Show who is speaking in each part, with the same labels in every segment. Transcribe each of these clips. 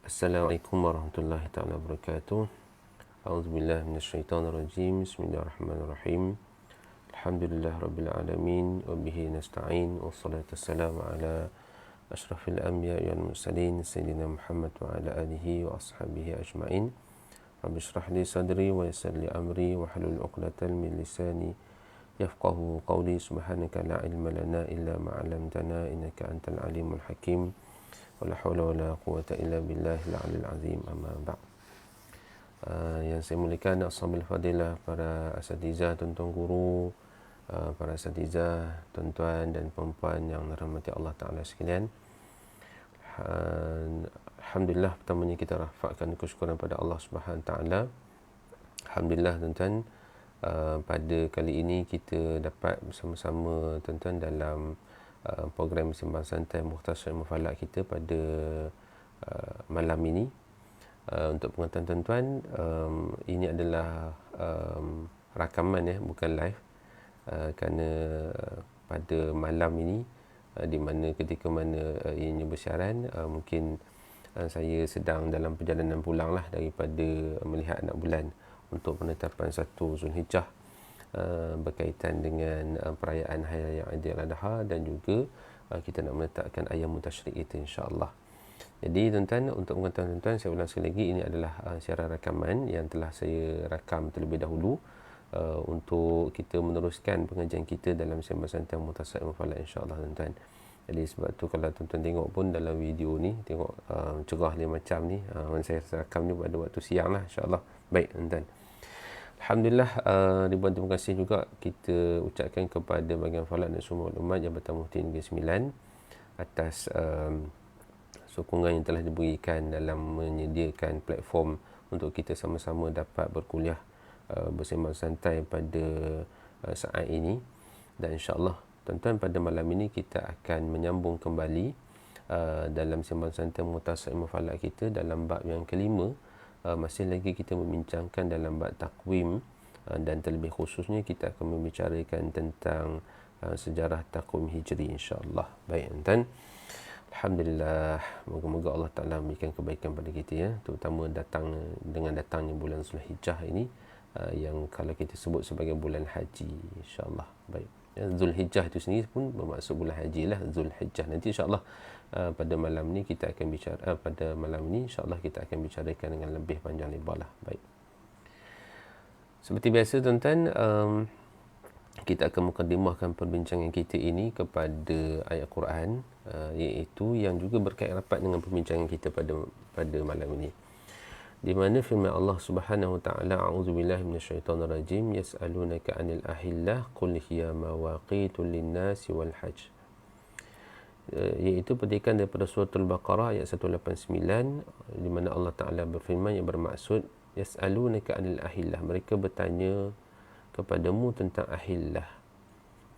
Speaker 1: Assalamualaikum warahmatullahi taala wabarakatuh. A'udzubillahi minasyaitonirrajim. Bismillahirrahmanirrahim. Alhamdulillah rabbil alamin wa bihi nasta'in wassalatu wassalamu ala asyrafil anbiya'i wal mursalin sayyidina Muhammad wa ala alihi wa ashabihi ajma'in. Rabbi shrah li sadri wa yassir li amri wa hlul 'uqdatam min lisani yafqahu qawli. Subhanaka la ilma lana illa ma 'allamtana innaka antal alimul hakim. Wala haula wala quwwata illa billahil aliyil azim, amma ba'd. Yang saya muliakan ashabul fadilah, para asatizah, tuan-tuan guru, para asatizah, tuan-tuan dan puan-puan yang dirahmati Allah Ta'ala sekalian. Alhamdulillah, pertamanya kita rafakkan kesyukuran pada Allah Subhanahu Ta'ala. Alhamdulillah tuan-tuan, pada kali ini kita dapat bersama-sama tuan-tuan dalam program Sembang Santai Mukhtasar Ilmu Falak kita pada malam ini. Untuk pengetahuan tuan-tuan, ini adalah rakaman bukan live, kerana pada malam ini di mana ketika mana ianya bersiaran, mungkin saya sedang dalam perjalanan pulang daripada melihat anak bulan untuk penetapan 1 Zulhijjah, berkaitan dengan perayaan Hari Raya Aidiladha, dan juga kita nak meletakkan ayam tasyrik itu, insya-Allah. Jadi tuan-tuan, untuk pengetahuan tuan-tuan, saya ulang sekali lagi, ini adalah siaran rakaman yang telah saya rakam terlebih dahulu untuk kita meneruskan pengajian kita dalam Sembang Santai Mukhtasar Ilmu Falak, insya-Allah tuan-tuan. Jadi sebab tu kalau tuan-tuan tengok pun dalam video ni, tengok cerah dia macam ni, saya rakam ni pada waktu siang insya-Allah. Baik tuan-tuan, alhamdulillah, ribuan terima kasih juga kita ucapkan kepada bahagian falak dan semua umat Jabatan Mufti Negeri Sembilan atas sokongan yang telah diberikan dalam menyediakan platform untuk kita sama-sama dapat berkuliah bersembang santai pada saat ini. Dan insya-Allah tuan-tuan, pada malam ini kita akan menyambung kembali dalam sembang santai Mukhtasar Ilmu Falak kita dalam bab yang kelima. Masih lagi kita membincangkan dalam bab takwim, dan terlebih khususnya kita akan membicarakan tentang sejarah takwim hijri, insya-Allah. Baik tuan-tuan, alhamdulillah, moga-moga Allah Taala memberikan kebaikan pada kita, terutama dengan datangnya bulan Zulhijjah ini, yang kalau kita sebut sebagai bulan haji, insya-Allah. Baik, Zulhijjah itu sendiri pun bermaksud bulan haji Zulhijjah. Nanti insya-Allah pada malam ni kita akan bicara, pada malam ini insya-Allah kita akan bicarakan dengan lebih panjang lebar. Baik, seperti biasa tuan-tuan, kita akan mukadimahkan perbincangan kita ini kepada ayat Quran, iaitu yang juga berkait rapat dengan perbincangan kita pada malam ini, di mana firman Allah Subhanahu wa taala, a'udzubillahi minasyaitonirrajim, yas'alunaka 'anil ahillah qul hiya mawaqitul lin-nasi wal hajj, iaitu petikan daripada surah Al-Baqarah ayat 189, di mana Allah Taala berfirman yang bermaksud yas'alunaka 'anil ahillah, mereka bertanya kepadamu tentang ahillah.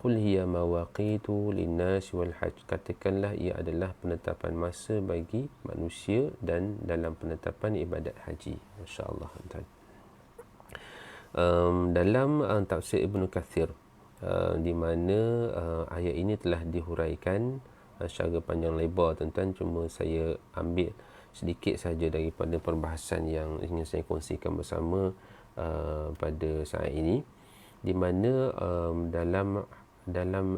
Speaker 1: Qul hiya mawaqitu lin-nasi wal hajj, katakanlah ia adalah penetapan masa bagi manusia dan dalam penetapan ibadat haji. Masya-Allah tuan-tuan. Dalam tafsir Ibnu Kathir, di mana ayat ini telah dihuraikan secara panjang lebar tuan-tuan, cuma saya ambil sedikit saja daripada perbahasan yang ingin saya kongsikan bersama pada saat ini, di mana dalam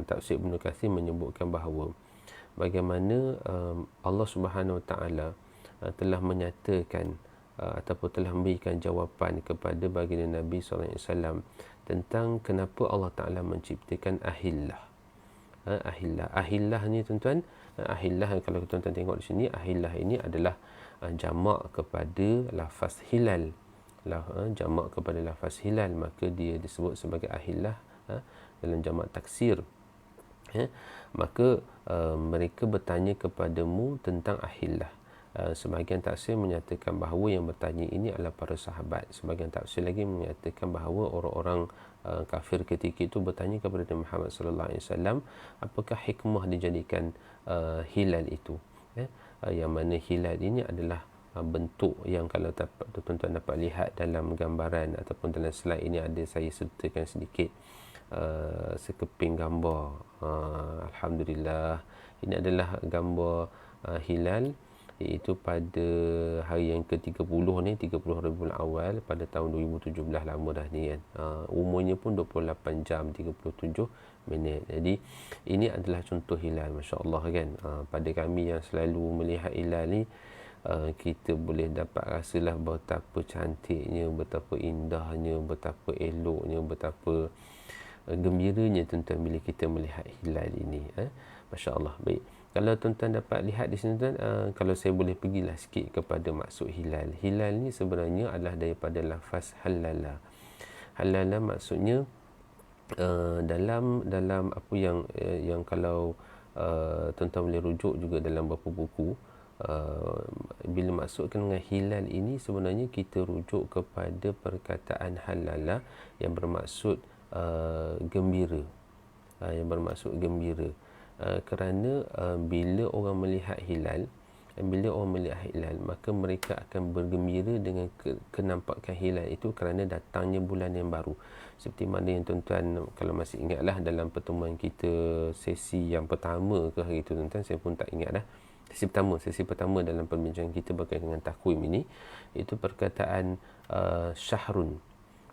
Speaker 1: tafsir Ibnu Katsir menyebutkan bahawa bagaimana Allah Subhanahu Wa Taala telah menyatakan ataupun telah memberikan jawapan kepada baginda Nabi sallallahu alaihi wasallam tentang kenapa Allah Taala menciptakan ahillah. Ahillah ni tuan-tuan, ahillah kalau tuan-tuan tengok di sini, ahillah ini adalah jamak kepada lafaz hilal. Jamak kepada lafaz hilal, maka dia disebut sebagai ahillah dalam jamak taksir. Maka mereka bertanya kepadamu tentang ahillah. Sebahagian tafsir menyatakan bahawa yang bertanya ini adalah para sahabat. Sebahagian tafsir lagi menyatakan bahawa orang-orang kafir ketika itu bertanya kepada Nabi Muhammad sallallahu alaihi wasallam, apakah hikmah dijadikan hilal itu, yang mana hilal ini adalah bentuk yang kalau tuan-tuan dapat lihat dalam gambaran ataupun dalam slide ini, ada saya sertakan sedikit sekeping gambar. Alhamdulillah, ini adalah gambar hilal iaitu pada hari yang ke-30 ni, 30 Rabiul Awal pada tahun 2017, lama dah ni kan. Umurnya pun 28 jam 37 minit. Jadi ini adalah contoh hilal, masya-Allah kan. Pada kami yang selalu melihat hilal ni, kita boleh dapat rasalah betapa cantiknya, betapa indahnya, betapa eloknya, betapa gembiranya tuan-tuan bila kita melihat hilal ini. Masya-Allah. Baik. Kalau tuan-tuan dapat lihat di sini tuan, kalau saya boleh pergilah sikit kepada maksud hilal. Hilal ni sebenarnya adalah daripada lafaz halala. Halala maksudnya dalam apa yang kalau tuan-tuan boleh rujuk juga dalam beberapa buku, bila maksudkan dengan hilal ini sebenarnya kita rujuk kepada perkataan halala yang bermaksud gembira. Yang bermaksud gembira. Kerana bila orang melihat hilal, maka mereka akan bergembira dengan kenampakan hilal itu kerana datangnya bulan yang baru. Seperti mana yang tuan-tuan kalau masih ingatlah dalam pertemuan kita sesi yang pertama ke hari itu tuan-tuan, saya pun tak ingat dah. Sesi pertama dalam perbincangan kita berkaitan dengan takwim ini, itu perkataan syahrun,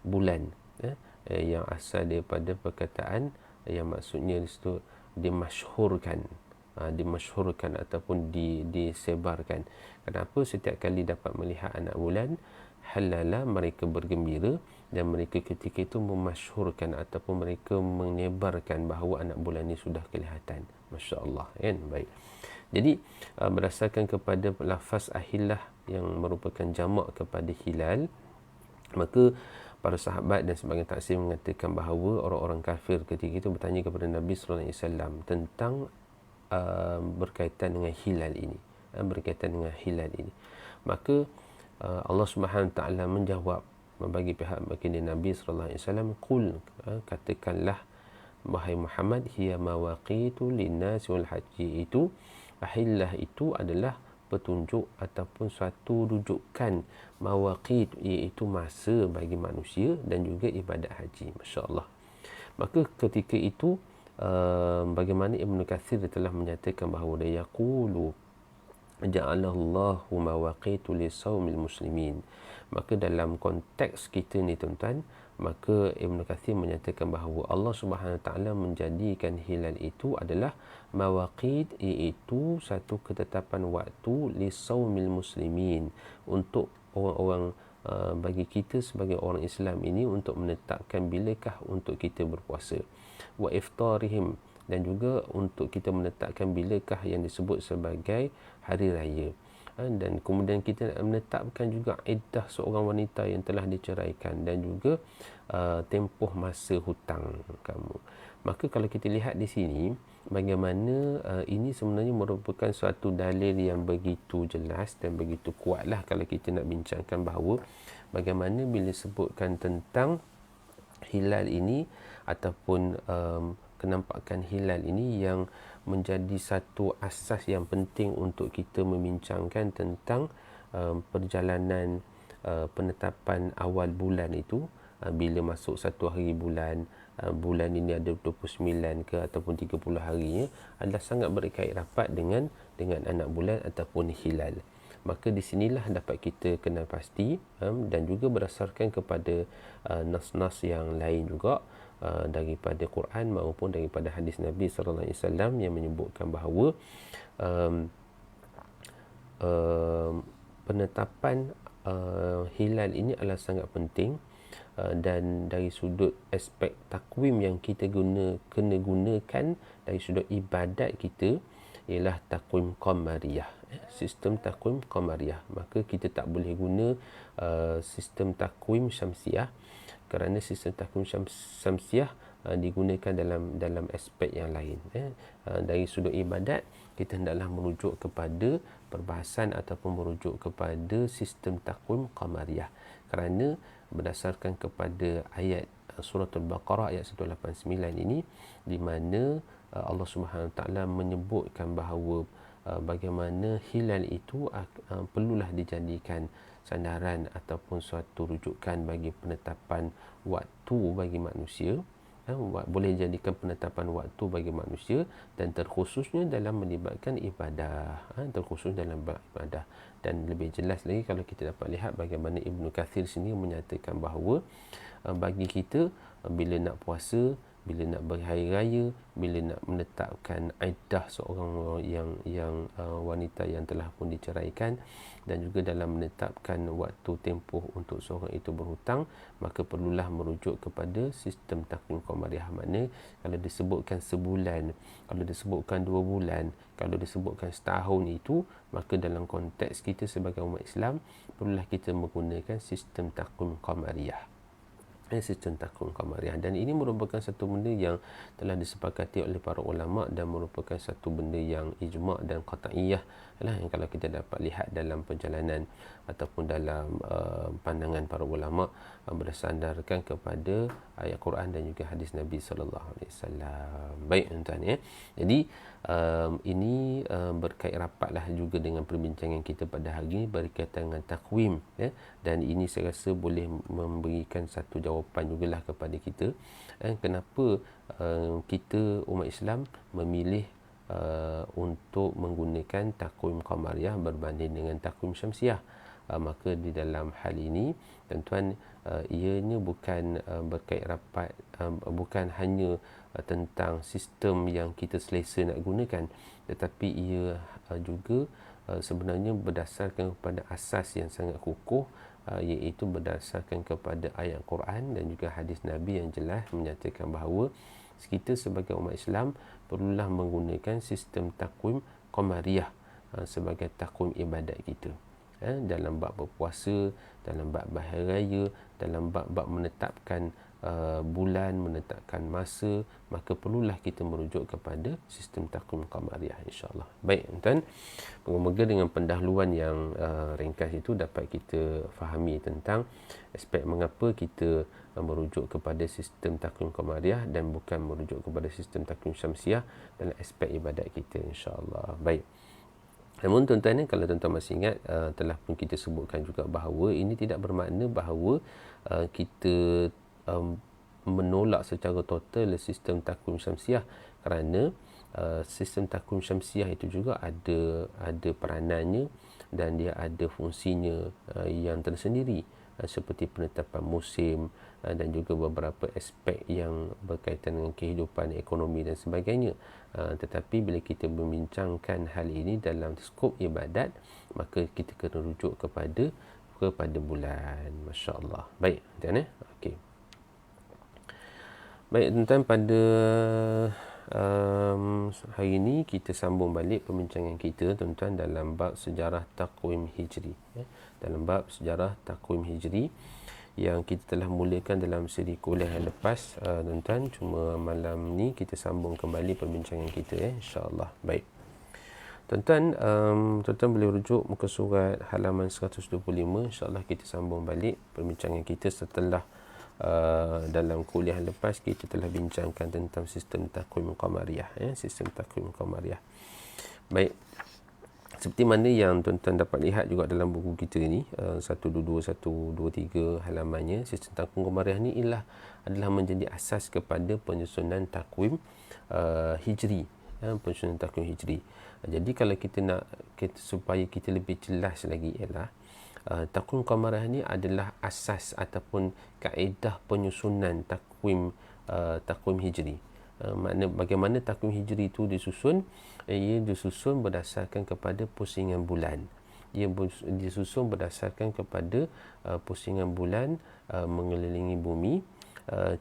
Speaker 1: bulan, yang asal daripada perkataan yang maksudnya di situ dimasyhurkan ataupun disebarkan. Kenapa setiap kali dapat melihat anak bulan halala, mereka bergembira dan mereka ketika itu memasyhurkan ataupun mereka menyebarkan bahawa anak bulan ini sudah kelihatan. Masya-Allah kan. Baik. Jadi berdasarkan kepada lafaz ahillah yang merupakan jamak kepada hilal, maka para sahabat dan sebagian tafsir mengatakan bahawa orang-orang kafir ketika itu bertanya kepada Nabi sallallahu alaihi wasallam tentang berkaitan dengan hilal ini. Maka Allah Subhanahu taala menjawab bagi pihak baginda Nabi sallallahu alaihi wasallam, qul, katakanlah wahai Muhammad, hiya mawaqitu linnas wal haji, itu ahillah itu adalah petunjuk ataupun suatu rujukan mawaqit, iaitu masa bagi manusia dan juga ibadat haji. Masya-Allah. Maka ketika itu bagaimana Ibnu Katsir telah menyatakan bahawa dia yaqulu ja'alallahu mawaqitu lisaumil muslimin. Maka dalam konteks kita ni tuan-tuan, maka Ibnu Katsir menyatakan bahawa Allah Subhanahu taala menjadikan hilal itu adalah mawaqit, iaitu satu ketetapan waktu lisaumil muslimin, untuk orang-orang bagi kita sebagai orang Islam ini untuk menetapkan bilakah untuk kita berpuasa, wa iftarihim, dan juga untuk kita menetapkan bilakah yang disebut sebagai hari raya. Dan kemudian kita menetapkan juga iddah seorang wanita yang telah diceraikan dan juga tempoh masa hutang kamu. Maka kalau kita lihat di sini bagaimana ini sebenarnya merupakan suatu dalil yang begitu jelas dan begitu kuatlah kalau kita nak bincangkan bahawa bagaimana bila sebutkan tentang hilal ini ataupun kenampakan hilal ini yang menjadi satu asas yang penting untuk kita membincangkan tentang perjalanan penetapan awal bulan itu. Bila masuk satu hari bulan, bulan ini ada 29 ke ataupun 30 harinya, adalah sangat berkait rapat dengan anak bulan ataupun hilal. Maka di sinilah dapat kita kenal pasti dan juga berdasarkan kepada nas-nas yang lain juga daripada Quran maupun daripada hadis Nabi sallallahu alaihi wasallam yang menyebutkan bahawa penetapan hilal ini adalah sangat penting, dan dari sudut aspek takwim yang kita kena gunakan dari sudut ibadat kita ialah takwim qamariyah, sistem takwim qamariyah. Maka kita tak boleh guna sistem takwim syamsiah, kerana sistem takwim syamsiah digunakan dalam aspek yang lain. Dari sudut ibadat kita hendaklah merujuk kepada perbahasan ataupun merujuk kepada sistem takwim qamariyah, kerana berdasarkan kepada ayat surah Al-Baqarah ayat 189 ini, di mana Allah Subhanahu taala menyebutkan bahawa bagaimana hilal itu perlulah dijadikan sandaran ataupun suatu rujukan bagi penetapan waktu bagi manusia boleh jadikan penetapan waktu bagi manusia dan terkhususnya dalam melibatkan ibadah, terkhusus dalam ibadah. Dan lebih jelas lagi kalau kita dapat lihat bagaimana Ibnu Kathir sini menyatakan bahawa bagi kita bila nak puasa, bila nak berhari raya, bila nak menetapkan iddah seorang yang wanita yang telah pun diceraikan, dan juga dalam menetapkan waktu tempoh untuk seorang itu berhutang, maka perlulah merujuk kepada sistem takwim qamariah. Mana kalau disebutkan sebulan, kalau disebutkan 2 bulan, kalau disebutkan setahun itu, maka dalam konteks kita sebagai umat Islam perlulah kita menggunakan sistem takwim qamariah. Sistem takwim qamariah, dan ini merupakan satu benda yang telah disepakati oleh para ulama dan merupakan satu benda yang ijma' dan qat'iyah lah, yang kalau kita dapat lihat dalam perjalanan ataupun dalam pandangan para ulama bersandarkan kepada ayat Quran dan juga hadis Nabi sallallahu alaihi wasallam. Baik tuan-tuan ya. Jadi ini berkait rapatlah juga dengan perbincangan kita pada hari ini berkaitan dengan takwim ya, dan ini saya rasa boleh memberikan satu jawapan jugalah kepada kita kenapa kita umat Islam memilih untuk menggunakan takwim qamariah berbanding dengan takwim syamsiah. Maka di dalam hal ini tuan-tuan, ianya bukan berkait rapat, bukan hanya tentang sistem yang kita selesa nak gunakan, tetapi ia juga sebenarnya berdasarkan kepada asas yang sangat kukuh, iaitu berdasarkan kepada ayat Quran dan juga hadis Nabi yang jelas menyatakan bahawa kita sebagai umat Islam perlulah menggunakan sistem takwim qamariah sebagai takwim ibadat kita. Dalam bab berpuasa, dalam bab hari raya, dalam bab menetapkan bulan, menetapkan masa, maka perlulah kita merujuk kepada sistem takwim qamariah, insya-Allah. Baik tuan, moga-moga dengan pendahuluan yang ringkas itu dapat kita fahami tentang aspek mengapa kita merujuk kepada sistem takwim qamariah dan bukan merujuk kepada sistem takwim syamsiah dalam aspek ibadat kita, insya-Allah. Baik. Namun tuan-tuan, kalau tuan-tuan masih ingat, telah pun kita sebutkan juga bahawa ini tidak bermakna bahawa kita menolak secara total sistem takwim syamsiah, kerana sistem takwim syamsiah itu juga ada peranannya dan dia ada fungsinya yang tersendiri, seperti penetapan musim dan juga beberapa aspek yang berkaitan dengan kehidupan ekonomi dan sebagainya. Tetapi bila kita membincangkan hal ini dalam skop ibadat, maka kita kena rujuk kepada bulan. Masya-Allah. Baik, tuan-tuan. Okey. Baik tuan-tuan, pada hari ini kita sambung balik perbincangan kita tuan-tuan dalam bab sejarah takwim hijri ya. Dalam bab sejarah takwim hijri yang kita telah mulakan dalam siri kuliah yang lepas tuan-tuan. Cuma malam ni kita sambung kembali perbincangan kita insya-Allah. Baik. Tuan-tuan, tuan-tuan boleh rujuk muka surat halaman 125. Insya-Allah kita sambung balik perbincangan kita setelah dalam kuliah lepas kita telah bincangkan tentang sistem takwim qamariah ya, sistem takwim qamariah. Baik. Seperti mana yang tuan-tuan dapat lihat juga dalam buku kita ni, 122 123 halamannya, sistem takwim qamariah ni adalah menjadi asas kepada penyusunan takwim hijri, penyusunan takwim hijri. Jadi kalau kita nak supaya kita lebih jelas lagi ialah takwim qamariah ni adalah asas ataupun kaedah penyusunan takwim hijri. Makna bagaimana takwim hijri itu disusun? Ia disusun berdasarkan kepada pusingan bulan. Ia disusun berdasarkan kepada pusingan bulan mengelilingi bumi.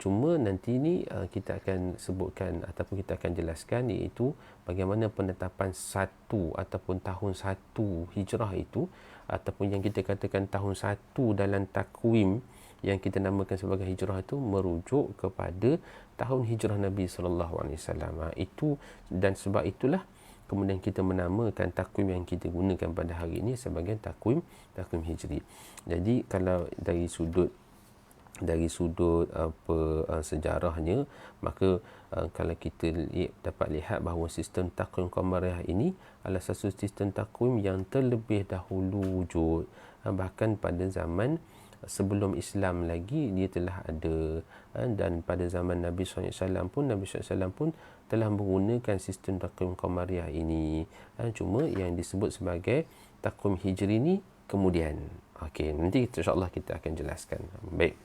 Speaker 1: Cuma nanti ni kita akan sebutkan ataupun kita akan jelaskan, iaitu bagaimana penetapan satu ataupun tahun 1 hijrah itu, ataupun yang kita katakan tahun 1 dalam takwim yang kita namakan sebagai hijrah itu merujuk kepada tahun hijrah Nabi sallallahu alaihi wasallam. Itu, dan sebab itulah kemudian kita menamakan takwim yang kita gunakan pada hari ini sebagai takwim hijri. Jadi kalau dari sudut sejarahnya, maka kalau kita dapat lihat bahawa sistem takwim qamariah ini adalah satu sistem takwim yang terlebih dahulu wujud, bahkan pada zaman sebelum Islam lagi dia telah ada, dan pada zaman Nabi SAW pun telah menggunakan sistem takwim Qamariah ini. Cuma yang disebut sebagai takwim Hijri ni kemudian. Okey, nanti insya-Allah kita akan jelaskan. Baik.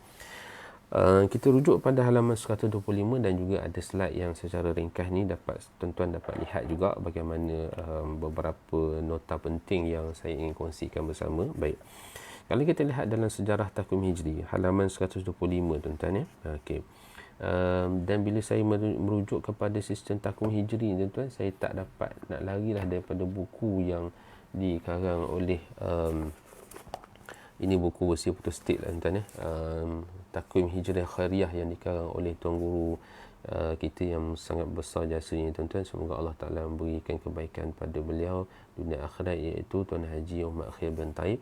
Speaker 1: Kita rujuk pada halaman 125 dan juga ada slide yang secara ringkas ni tuan-tuan dapat lihat juga bagaimana beberapa nota penting yang saya ingin kongsikan bersama. Baik. Kalau kita lihat dalam sejarah takwim Hijri, halaman 125 tuan-tuan ya. Okey. Dan bila saya merujuk kepada sistem takwim Hijri ni tuan-tuan, saya tak dapat nak larilah daripada buku yang dikarang oleh ini buku versi photostat lah tuan-tuan ya. Takwim Hijriah Khairiyah yang dikarang oleh tuan guru kita yang sangat besar jasanya tuan-tuan. Semoga Allah Ta'ala memberikan kebaikan pada beliau dunia akhirat, iaitu Tuan Haji Muhammad Khair bin Taib.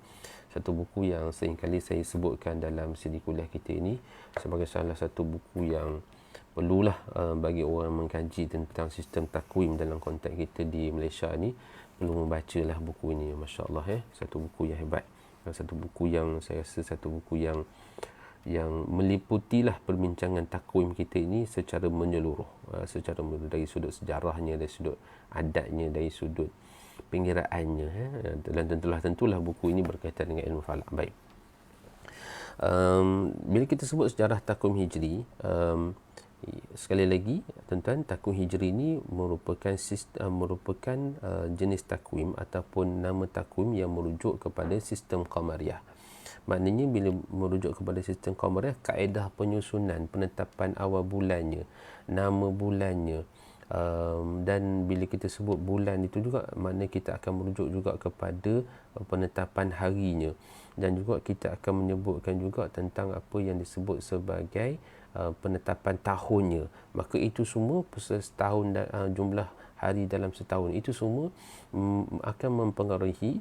Speaker 1: Satu buku yang seringkali saya sebutkan dalam siri kuliah kita ini sebagai salah satu buku yang perlulah bagi orang mengkaji tentang sistem takwim dalam konteks kita di Malaysia ni, perlu membacalah buku ini. Masya Allah ya, satu buku yang hebat, satu buku yang saya rasa satu buku yang meliputilah perbincangan takwim kita ini secara menyeluruh, dari sudut sejarahnya, dari sudut adatnya, dari sudut pengiraannya, dan tentulah buku ini berkaitan dengan ilmu falak. Baik. Bila kita sebut sejarah takwim Hijri, sekali lagi tuan-tuan, takwim Hijri ini merupakan jenis takwim ataupun nama takwim yang merujuk kepada sistem Qamariah. Maknanya bila merujuk kepada sistem Qamariah, kaedah penyusunan, penetapan awal bulannya, nama bulannya, dan bila kita sebut bulan itu juga, maknanya kita akan merujuk juga kepada penetapan harinya, dan juga kita akan menyebutkan juga tentang apa yang disebut sebagai penetapan tahunnya. Maka itu semua setahun, jumlah hari dalam setahun itu semua akan mempengaruhi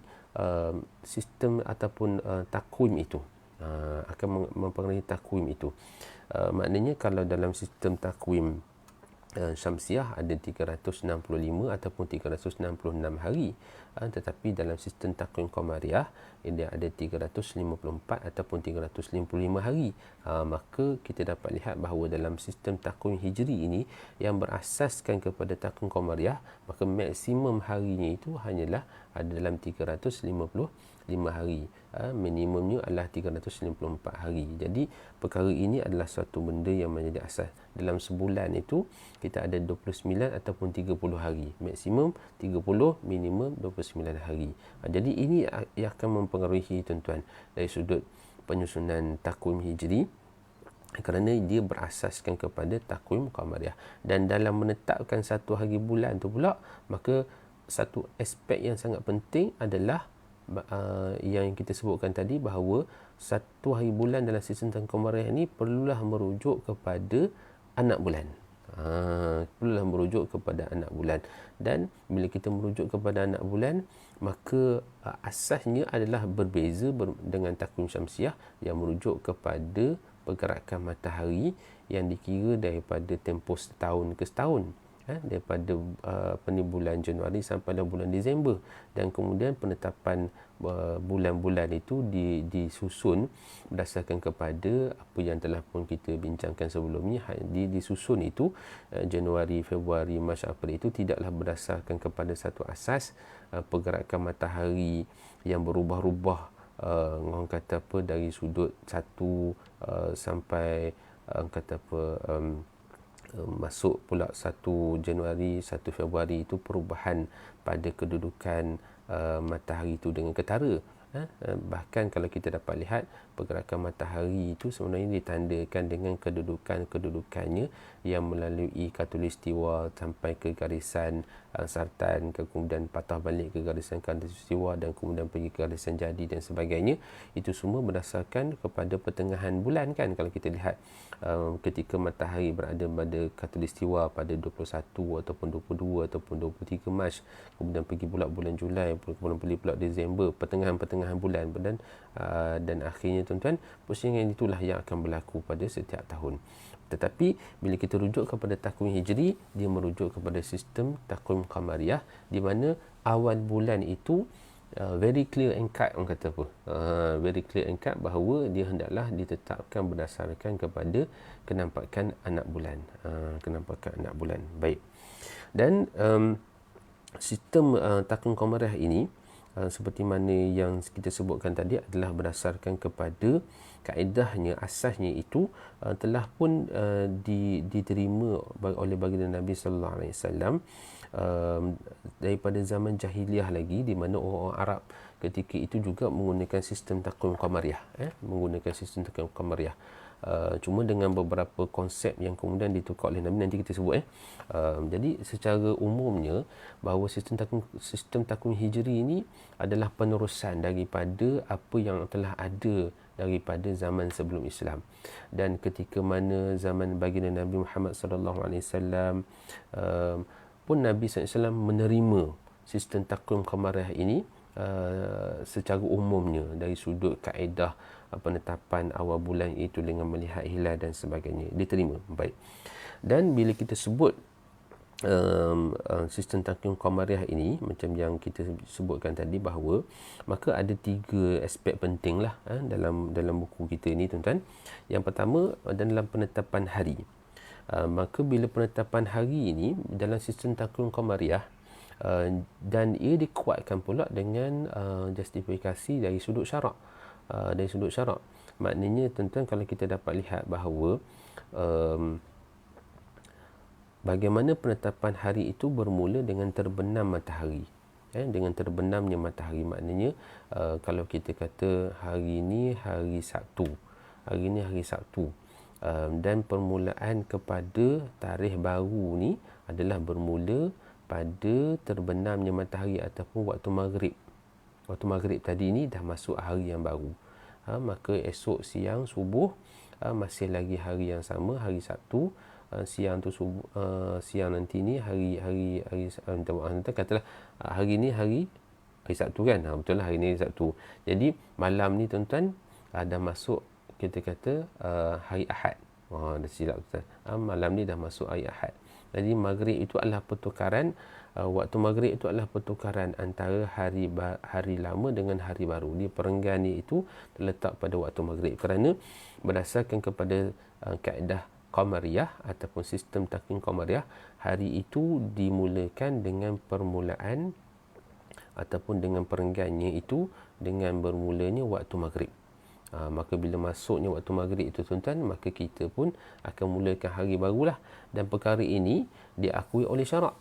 Speaker 1: sistem ataupun takwim itu, akan mempengaruhi takwim itu. Maknanya kalau dalam sistem takwim Syamsiah ada 365 ataupun 366 hari, tetapi dalam sistem takwim Qamariah dia ada 354 ataupun 355 hari. Maka kita dapat lihat bahawa dalam sistem takwim Hijri ini yang berasaskan kepada takwim Qamariah, maka maksimum harinya itu hanyalah ada dalam 355 hari, minimumnya adalah 354 hari. Jadi perkara ini adalah suatu benda yang menjadi asas. Dalam sebulan itu kita ada 29 ataupun 30 hari, maksimum 30, minimum 29 hari. Jadi ini yang akan mempengaruhi tuan-tuan dari sudut penyusunan takwim Hijri, kerana dia berasaskan kepada takwim Qamariah. Dan dalam menetapkan satu hari bulan tu pula, maka satu aspek yang sangat penting adalah yang kita sebutkan tadi, bahawa satu hari bulan dalam sistem Qamariah ini perlulah merujuk kepada anak bulan. Perlulah merujuk kepada anak bulan. Dan bila kita merujuk kepada anak bulan, maka asasnya adalah berbeza dengan takwim Syamsiah yang merujuk kepada pergerakan matahari yang dikira daripada tempoh setahun ke setahun, daripada bulan Januari sampai bulan Disember, dan kemudian penetapan bulan-bulan itu disusun berdasarkan kepada apa yang telah pun kita bincangkan sebelum ni. Disusun itu Januari, Februari, Mac, April itu tidaklah berdasarkan kepada satu asas pergerakan matahari yang berubah-ubah, orang kata apa, dari sudut satu sampai kata apa, masuk pula 1 Januari, 1 Februari itu perubahan pada kedudukan matahari itu dengan ketara. Bahkan kalau kita dapat lihat, pergerakan matahari itu sebenarnya ditandakan dengan kedudukannya yang melalui khatulistiwa sampai ke garisan sartan, kemudian patah balik ke garisan khatulistiwa, dan kemudian pergi ke garisan jadi dan sebagainya. Itu semua berdasarkan kepada pertengahan bulan kan. Kalau kita lihat ketika matahari berada pada khatulistiwa pada 21 ataupun 22 ataupun 23 Mac, kemudian pergi pula bulan Julai, kemudian pergi pula Disember, pertengahan bulan, dan akhirnya tuan-tuan, pusingan itulah yang akan berlaku pada setiap tahun. Tetapi bila kita rujuk kepada takwim Hijri, dia merujuk kepada sistem takwim Qamariah, di mana awal bulan itu very clear and cut, orang kata apa, very clear and cut bahawa dia hendaklah ditetapkan berdasarkan kepada kenampakan anak bulan. Kenampakan anak bulan. Baik. Dan sistem takwim qamariah ini seperti mana yang kita sebutkan tadi adalah berdasarkan kepada kaedahnya, asasnya itu telah pun diterima oleh baginda Nabi sallallahu alaihi wasallam daripada zaman jahiliah lagi, di mana orang-orang Arab ketika itu juga menggunakan sistem takwim qamariah, menggunakan sistem takwim qamariah. Cuma dengan beberapa konsep yang kemudian ditukar oleh Nabi, nanti kita sebut. Jadi secara umumnya bahawa sistem takwim hijri ini adalah penerusan daripada apa yang telah ada daripada zaman sebelum Islam. Dan ketika mana zaman baginda Nabi Muhammad sallallahu alaihi wasallam pun Nabi SAW menerima sistem takwim qamariah ini secara umumnya dari sudut kaedah penetapan awal bulan itu dengan melihat hilal dan sebagainya, diterima. Baik. Dan bila kita sebut sistem takwim qamariah ini macam yang kita sebutkan tadi, bahawa maka ada 3 aspek penting lah dalam buku kita ni, tuan-tuan. Yang pertama dalam penetapan hari. Maka bila penetapan hari ini dalam sistem takwim qamariah, dan ia dikuatkan pula dengan justifikasi dari sudut syarak. Maknanya, tuan-tuan, kalau kita dapat lihat bahawa bagaimana penetapan hari itu bermula dengan terbenam matahari. Dengan terbenamnya matahari, maknanya kalau kita kata hari ini hari Sabtu, dan permulaan kepada tarikh baru ni adalah bermula pada terbenamnya matahari ataupun waktu maghrib. Waktu maghrib tadi ni dah masuk hari yang baru. Maka esok siang subuh masih lagi hari yang sama, hari Sabtu. Siang tu subuh, siang nanti ni hari katalah hari ni hari Sabtu kan. Betul lah, hari ni hari Sabtu. Jadi malam ni, tuan-tuan, dah masuk, kita kata hari Ahad. Dah silap, tuan. Malam ni dah masuk hari Ahad. Jadi maghrib itu adalah pertukaran, waktu maghrib itu adalah pertukaran antara hari lama dengan hari baru. Dia perenggan itu terletak pada waktu maghrib, kerana berdasarkan kepada kaedah qamariyah ataupun sistem takwim qamariyah, hari itu dimulakan dengan permulaan ataupun dengan perenggannya itu dengan bermulanya waktu maghrib. Maka bila masuknya waktu maghrib itu, tuan-tuan, maka kita pun akan mulakan hari barulah. Dan perkara ini diakui oleh syarak.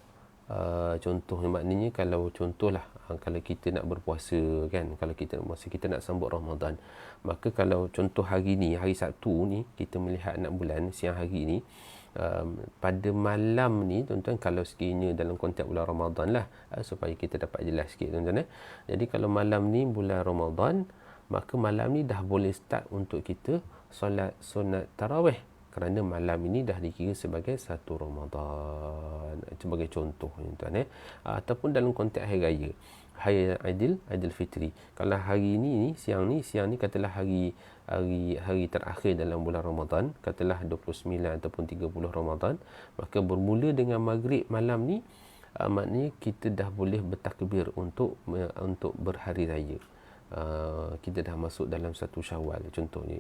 Speaker 1: Contohnya, maknanya kalau kita nak berpuasa kan, kalau kita nak sambut Ramadan, maka kalau contoh hari ni, hari Sabtu ni, kita melihat anak bulan siang hari ni, pada malam ni, tuan-tuan, kalau sekiranya dalam konteks bulan Ramadan lah, supaya kita dapat jelas sikit, tuan-tuan. Jadi kalau malam ni bulan Ramadan, maka malam ni dah boleh start untuk kita solat sunat tarawih, kerana malam ini dah dikira sebagai satu Ramadan, sebagai contoh, tuan-tuan. Ataupun dalam konteks hari raya, hari Aidilfitri, kalau hari ni siang ni katalah hari terakhir dalam bulan Ramadan, katalah 29 ataupun 30 Ramadan, maka bermula dengan maghrib malam ni, maknanya kita dah boleh bertakbir untuk berhari raya. Kita dah masuk dalam satu Syawal contohnya.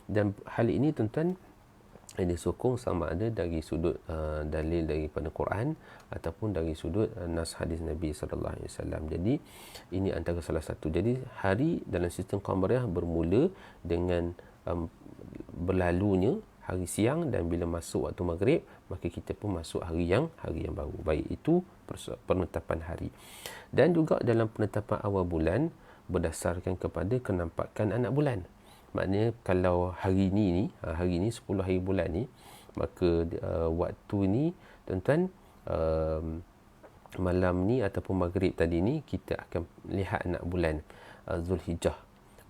Speaker 1: Dan hal ini, tuan-tuan, disokong sama ada dari sudut dalil daripada Quran ataupun dari sudut nas hadis Nabi sallallahu alaihi wasallam. Jadi ini antara salah satu. Jadi hari dalam sistem qamariyah bermula dengan berlalunya hari siang, dan bila masuk waktu maghrib, maka kita pun masuk hari yang baru. Baik, itu penetapan hari. Dan juga dalam penetapan awal bulan berdasarkan kepada kenampakan anak bulan. Maknanya kalau hari ni 10 hari bulan ni, maka waktu ni, tuan-tuan, malam ni ataupun maghrib tadi ni, kita akan lihat anak bulan Zulhijjah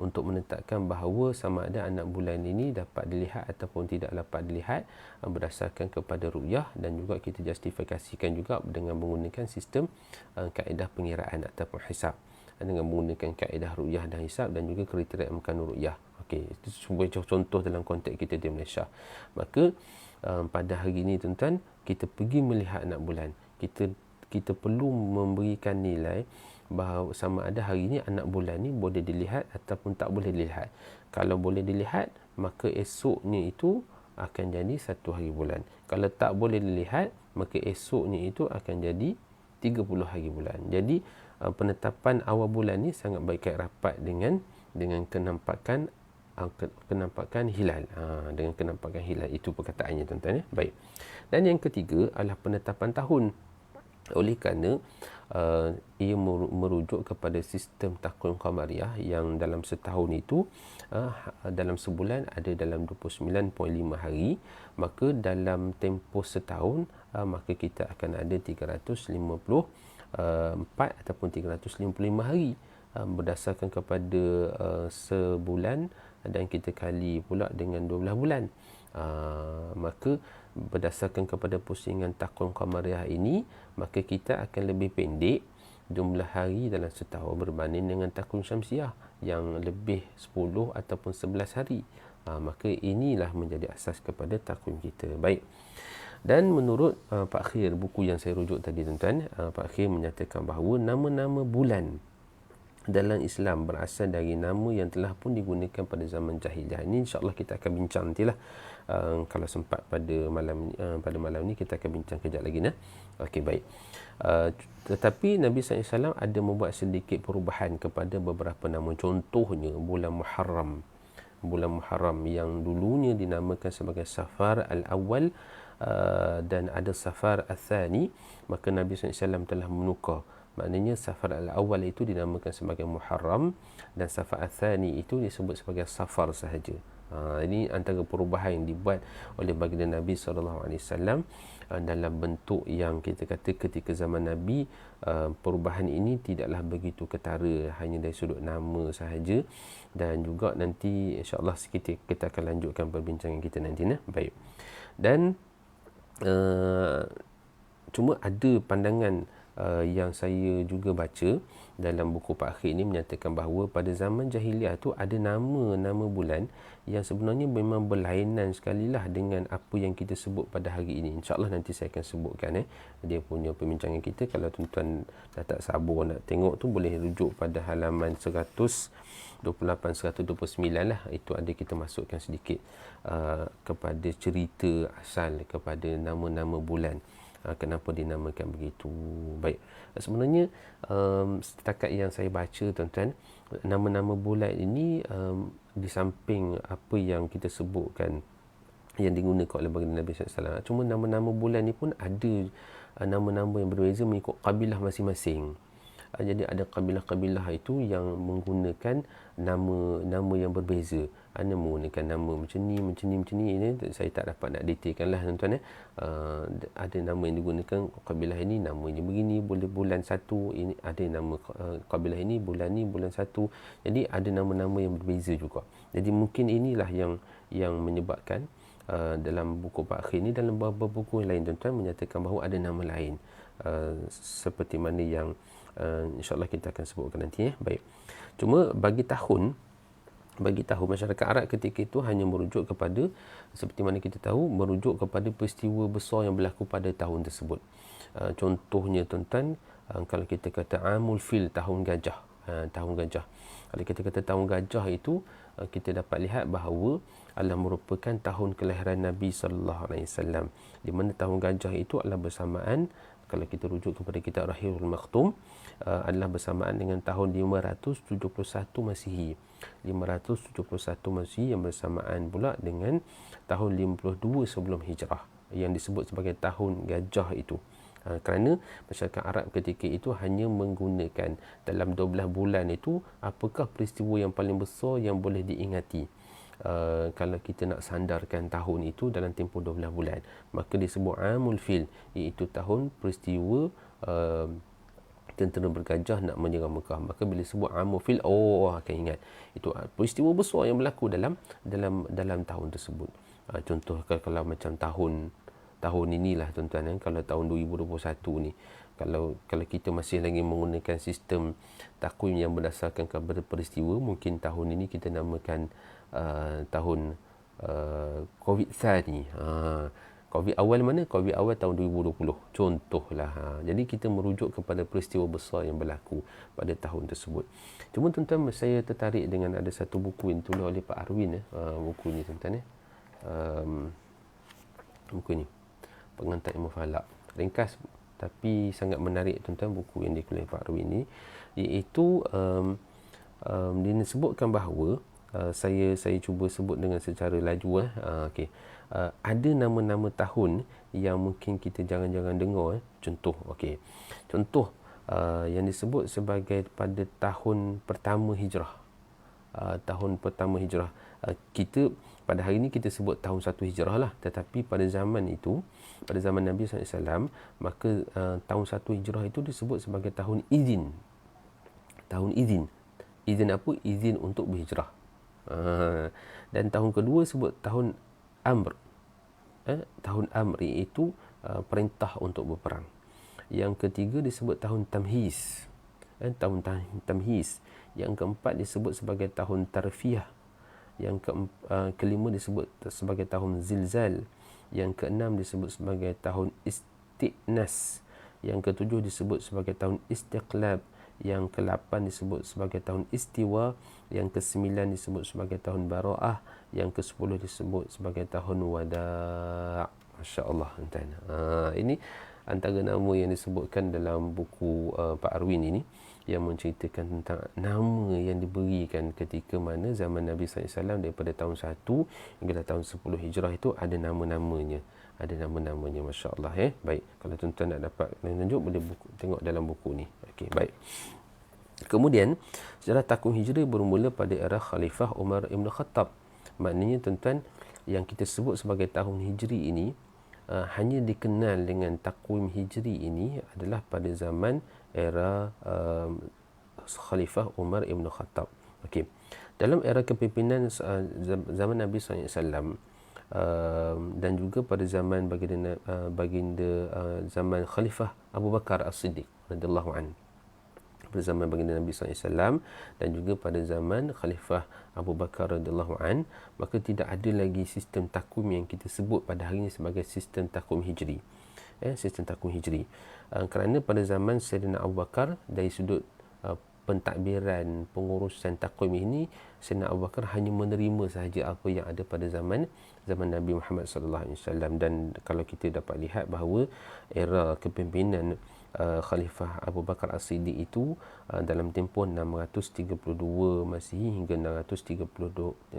Speaker 1: untuk menetapkan bahawa sama ada anak bulan ini dapat dilihat ataupun tidak dapat dilihat berdasarkan kepada ru'yah. Dan juga kita justifikasikan juga dengan menggunakan sistem kaedah pengiraan ataupun hisab, dengan menggunakan kaedah ru'yah dan hisab, dan juga kriteria imkan ru'yah. Okey, itu sebagai contoh dalam konteks kita di Malaysia. Maka pada hari ini, tuan-tuan, kita pergi melihat anak bulan, kita perlu memberikan nilai bahawa sama ada hari ni anak bulan ni boleh dilihat ataupun tak boleh dilihat. Kalau boleh dilihat, maka esoknya itu akan jadi satu hari bulan. Kalau tak boleh dilihat, maka esoknya itu akan jadi 30 hari bulan. Jadi penetapan awal bulan ni sangat berkait rapat dengan kenampakan hilal. Dengan kenampakan hilal, itu perkataannya tuan-tuan ya. Baik. Dan yang ketiga adalah penetapan tahun. Oleh kerana ia merujuk kepada sistem takwim qamariyah yang dalam setahun itu dalam sebulan ada dalam 29.5 hari, maka dalam tempoh setahun maka kita akan ada 354 ataupun 355 hari berdasarkan kepada sebulan, dan kita kali pula dengan 12 bulan. Maka berdasarkan kepada pusingan takwim qamariyah ini, maka kita akan lebih pendek jumlah hari dalam setahun berbanding dengan takwim syamsiah yang lebih 10 ataupun 11 hari. Maka inilah menjadi asas kepada takwim kita. Baik. Dan menurut Pak Khir, buku yang saya rujuk tadi tuan-tuan, Pak Khir menyatakan bahawa nama-nama bulan dalam Islam berasal dari nama yang telah pun digunakan pada zaman jahiliah. Ini insya-Allah kita akan bincang nantilah. Kalau sempat pada malam ni kita akan bincang kejap lagi nah. Okey, baik. Tetapi Nabi SAW ada membuat sedikit perubahan kepada beberapa nama. Contohnya bulan Muharram. Bulan Muharram yang dulunya dinamakan sebagai Safar al-Awwal dan ada Safar al-Thani, maka Nabi SAW telah menukar. Maknanya Safar al-Awwal itu dinamakan sebagai Muharram dan Safar al-Thani itu disebut sebagai Safar sahaja. Ini antara perubahan yang dibuat oleh baginda Nabi SAW dalam bentuk yang kita kata ketika zaman Nabi, perubahan ini tidaklah begitu ketara, hanya dari sudut nama sahaja. Dan juga nanti insya-Allah kita akan lanjutkan perbincangan kita nanti. Baik. Dan cuma ada pandangan yang saya juga baca dalam buku Pak Akhir ini menyatakan bahawa pada zaman jahiliah tu ada nama-nama bulan yang sebenarnya memang berlainan sekali lah dengan apa yang kita sebut pada hari ini. InsyaAllah nanti saya akan sebutkan dia punya perbincangan kita. Kalau tuan-tuan dah tak sabar nak tengok tu, boleh rujuk pada halaman 128-129 lah. Itu ada kita masukkan sedikit kepada cerita asal kepada nama-nama bulan. Kenapa dinamakan begitu. Baik. Sebenarnya setakat yang saya baca tuan-tuan, nama-nama bulan ini di samping apa yang kita sebutkan yang digunakan oleh baginda Nabi SAW, cuma nama-nama bulan ni pun ada nama-nama yang berbeza mengikut kabilah masing-masing. Jadi ada kabilah-kabilah itu yang menggunakan nama yang berbeza. Ada menggunakan nama macam ni. Ini saya tak dapat nak detailkan lah tuan-tuan. Ada nama yang digunakan kabilah ini namanya begini, boleh bulan satu. Ini ada nama kabilah ini bulan satu. Jadi ada nama-nama yang berbeza juga. Jadi mungkin inilah yang menyebabkan dalam buku Pak Akhir ni, dalam beberapa buku yang lain tuan-tuan menyatakan bahawa ada nama lain seperti mana yang insya-Allah kita akan sebutkan nanti. Baik. Cuma bagi tahun masyarakat Arab ketika itu hanya merujuk kepada, seperti mana kita tahu, merujuk kepada peristiwa besar yang berlaku pada tahun tersebut. Contohnya tuan-tuan, kalau kita kata Amul Fil, tahun gajah. Kalau kita kata tahun gajah itu, kita dapat lihat bahawa adalah merupakan tahun kelahiran Nabi sallallahu alaihi wasallam, di mana tahun gajah itu adalah bersamaan, kalau kita rujuk kepada kitab Rahirul Maktum, adalah bersamaan dengan tahun 571 Masihi. 571 Masihi yang bersamaan pula dengan tahun 52 sebelum Hijrah, yang disebut sebagai tahun gajah itu. Kerana masyarakat Arab ketika itu hanya menggunakan dalam 12 bulan itu, apakah peristiwa yang paling besar yang boleh diingati. Kalau kita nak sandarkan tahun itu dalam tempoh 12 bulan, maka disebut Amul Fil, iaitu tahun peristiwa tentera bergajah nak menyerang Mekah. Maka bila sebut Amul Fil, akan ingat itu peristiwa besar yang berlaku dalam tahun tersebut. Contoh kalau macam tahun inilah tuan-tuan, kalau tahun 2021 ni, kalau kita masih lagi menggunakan sistem takwim yang berdasarkan kepada peristiwa, mungkin tahun ini kita namakan tahun COVID-19. COVID awal mana? COVID awal tahun 2020 contohlah. Jadi kita merujuk kepada peristiwa besar yang berlaku pada tahun tersebut. Cuma tuan-tuan, saya tertarik dengan ada satu buku yang ditulis oleh Pak Arwin. Buku ni tuan-tuan, buku ni Pengantar Ilmu Falak, ringkas tapi sangat menarik tuan-tuan, buku yang ditulis Pak Arwin ni, iaitu dia sebutkan bahawa saya cuba sebut dengan secara laju. Okey. Ada nama-nama tahun yang mungkin kita jangan-jangan dengar. Contoh, okey. Contoh yang disebut sebagai pada tahun pertama hijrah. Tahun pertama hijrah. Kita pada hari ini kita sebut tahun 1 hijrah lah, tetapi pada zaman itu, pada zaman Nabi SAW, maka tahun 1 hijrah itu disebut sebagai tahun izin. Tahun izin. Izin apa? Izin untuk berhijrah. Dan tahun kedua sebut tahun Amr. Tahun Amr iaitu perintah untuk berperang. Yang ketiga disebut tahun Tamhiz. Tahun Tamhiz. Yang keempat disebut sebagai tahun Tarfiyah. Yang kelima disebut sebagai tahun Zilzal. Yang keenam disebut sebagai tahun Istiqnas. Yang ketujuh disebut sebagai tahun Istiqlab. Yang ke-8 disebut sebagai tahun Istiwa. Yang ke-9 disebut sebagai tahun Bara'ah. Yang ke-10 disebut sebagai tahun Wada'. Masya Allah. Ini antara nama yang disebutkan dalam buku Pak Arwin ini, yang menceritakan tentang nama yang diberikan ketika mana zaman Nabi SAW daripada tahun 1 hingga tahun 10 Hijrah itu ada nama-namanya. Ada nama-namanya, Masya Allah. Baik, kalau tuan-tuan nak dapat tunjuk, boleh tengok dalam buku ni. Okey, baik. Kemudian, sejarah takwim Hijri bermula pada era Khalifah Umar Ibn Khattab. Maknanya tuan-tuan, yang kita sebut sebagai tahun Hijri ini, hanya dikenal dengan takwim Hijri ini adalah pada zaman era Khalifah Umar Ibn Khattab. Okey. Dalam era kepimpinan zaman Nabi SAW, dan juga pada zaman baginda zaman Khalifah Abu Bakar As-Siddiq radhiyallahu anhu, pada zaman baginda Nabi SAW dan juga pada zaman Khalifah Abu Bakar radhiyallahu anhu, maka tidak ada lagi sistem takwim yang kita sebut pada hari ini sebagai sistem takwim Hijri. Sistem takwim Hijri. Kerana pada zaman Sayyidina Abu Bakar, dari sudut pentadbiran pengurusan takwim ini, Sayyidina Abu Bakar hanya menerima sahaja apa yang ada pada zaman Nabi Muhammad sallallahu alaihi wasallam. Dan kalau kita dapat lihat bahawa era kepimpinan Khalifah Abu Bakar As-Siddiq itu dalam tempoh 632 Masihi hingga 634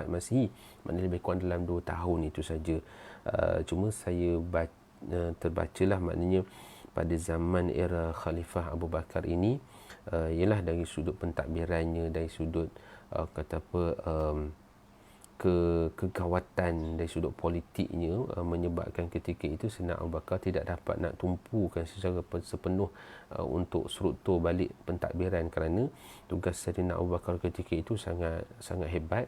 Speaker 1: Masihi, maknanya lebih kurang dalam 2 tahun itu saja. Cuma saya terbacalah, maknanya pada zaman era Khalifah Abu Bakar ini, ialah dari sudut pentadbirannya, dari sudut kegawatan, dari sudut politiknya, menyebabkan ketika itu Sayyidina Abu Bakar tidak dapat nak tumpukan secara sepenuh untuk struktur balik pentadbiran, kerana tugas Sayyidina Abu Bakar ketika itu sangat hebat,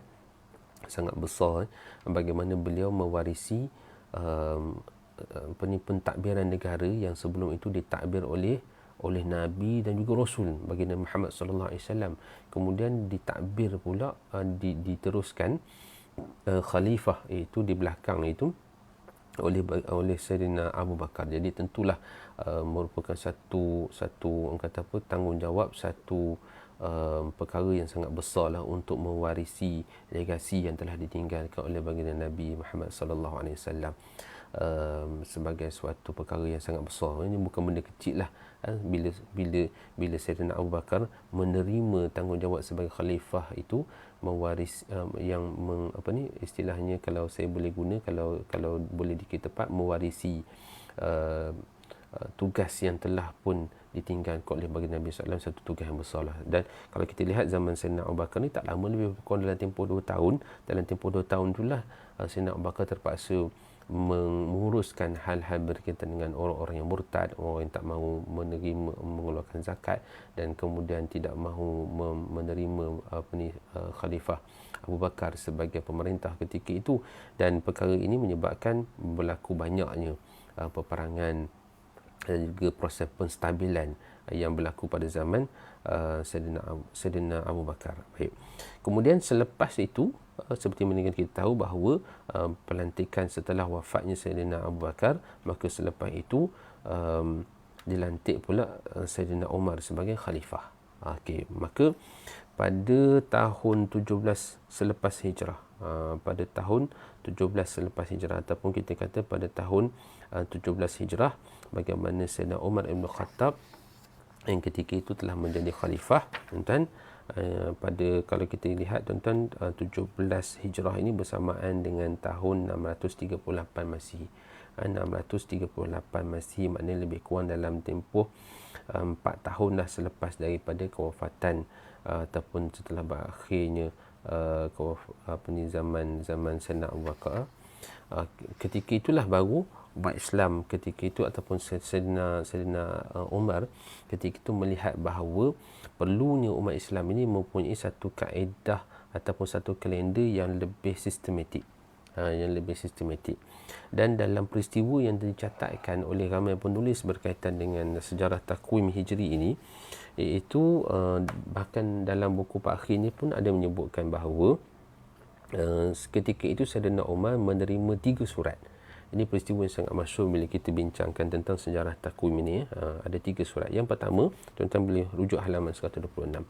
Speaker 1: sangat besar. Bagaimana beliau mewarisi pentadbiran negara yang sebelum itu ditadbir oleh Nabi dan juga Rasul baginda Muhammad sallallahu alaihi wasallam, kemudian ditadbir pula diteruskan khalifah itu di belakang itu oleh Sayyidina Abu Bakar. Jadi tentulah merupakan satu orang kata apa, tanggungjawab, satu perkara yang sangat besarlah untuk mewarisi legasi yang telah ditinggalkan oleh baginda Nabi Muhammad sallallahu alaihi wasallam. Sebagai suatu perkara yang sangat besar. Ini bukan benda kecil lah. Bila Sayyidina Abu Bakar menerima tanggungjawab sebagai khalifah itu, mewaris istilahnya, kalau saya boleh guna, kalau boleh dikira tepat, mewarisi tugas yang telah pun ditinggalkan oleh baginda Nabi SAW, satu tugas yang besar lah. Dan kalau kita lihat zaman Sayyidina Abu Bakar ni tak lama, lebih kurang dalam tempoh 2 tahun. Dalam tempoh 2 tahun itulah Sayyidina Abu Bakar terpaksa menguruskan hal-hal berkaitan dengan orang-orang yang murtad, orang yang tak mahu mengeluarkan zakat, dan kemudian tidak mahu menerima Khalifah Abu Bakar sebagai pemerintah ketika itu. Dan perkara ini menyebabkan berlaku banyaknya peperangan dan juga proses penstabilan yang berlaku pada zaman Sayyidina Abu Bakar. Baik. Kemudian selepas itu, seperti mana kita tahu bahawa pelantikan setelah wafatnya Sayyidina Abu Bakar, maka selepas itu dilantik pula Sayyidina Umar sebagai khalifah. Okey, maka pada tahun 17 selepas hijrah, pada tahun 17 selepas hijrah, ataupun kita kata pada tahun 17 hijrah, bagaimana Sayyidina Umar Ibn Khattab yang ketika itu telah menjadi khalifah, tuan-tuan. Pada, kalau kita lihat tuan-tuan, 17 hijrah ini bersamaan dengan tahun 638 Masihi. 638 Masihi, maknanya lebih kurang dalam tempoh 4 tahun dah selepas daripada kewafatan ataupun setelah berakhirnya zaman Sayyidina Abu Bakar. Ketika itulah baru umat Islam ketika itu ataupun Sayyidina Umar ketika itu melihat bahawa perlunya umat Islam ini mempunyai satu kaedah ataupun satu kalender yang lebih sistematik. Dan dalam peristiwa yang dicatatkan oleh ramai penulis berkaitan dengan sejarah takwim hijri ini, iaitu bahkan dalam buku Pak Akhir ini pun ada menyebutkan bahawa ketika itu Sayyidina Umar menerima 3 surat. Ini peristiwa yang sangat masyhur bila kita bincangkan tentang sejarah takwim ini. Ada 3 surat. Yang pertama, tuan-tuan boleh rujuk halaman 126.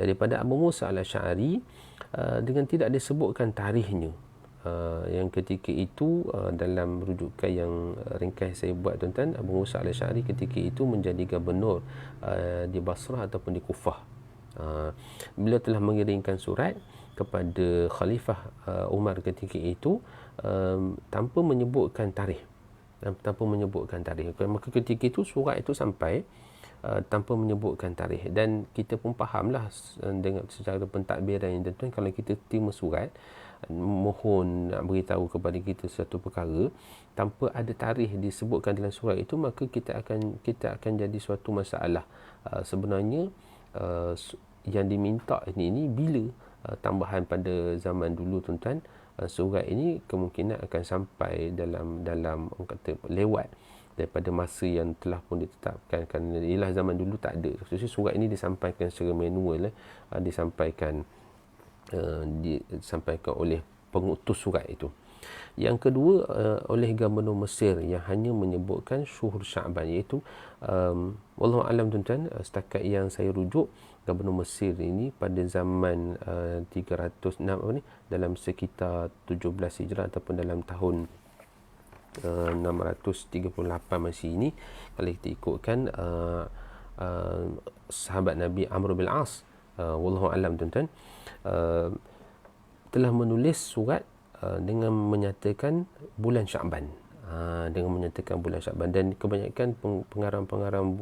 Speaker 1: Daripada Abu Musa al-Asy'ari, dengan tidak disebutkan tarikhnya. Yang ketika itu dalam rujukan yang ringkas saya buat, tuan-tuan, Abu Musa al-Asy'ari ketika itu menjadi gubernur di Basrah ataupun di Kufah. Beliau telah mengirimkan surat kepada Khalifah Umar ketika itu tanpa menyebutkan tarikh. Maka ketika itu surat itu sampai tanpa menyebutkan tarikh, dan kita pun fahamlah dengan secara pentadbiran, tuan-tuan, kalau kita terima surat mohon nak beritahu kepada kita satu perkara tanpa ada tarikh disebutkan dalam surat itu, maka kita akan jadi suatu masalah. Sebenarnya yang diminta ini bila tambahan pada zaman dulu, tuan-tuan, surat ini kemungkinan akan sampai dalam orang kata lewat daripada masa yang telah pun ditetapkan, kerana ialah zaman dulu tak ada. Khususnya surat ini disampaikan secara manual, disampaikan oleh pengutus surat itu. Yang kedua, oleh Gubernur Mesir yang hanya menyebutkan syuhur Sya'ban, iaitu wallahu alam, tuan-tuan, setakat yang saya rujuk, Gubernur Mesir ini pada zaman 306 dalam sekitar 17 Hijrah ataupun dalam tahun 638 Masihi ini, kalau kita ikutkan sahabat Nabi Amr bin As, wallahu alam, tuan-tuan, telah menulis surat dengan menyatakan bulan Sya'ban. Dan kebanyakan pengarang-pengarang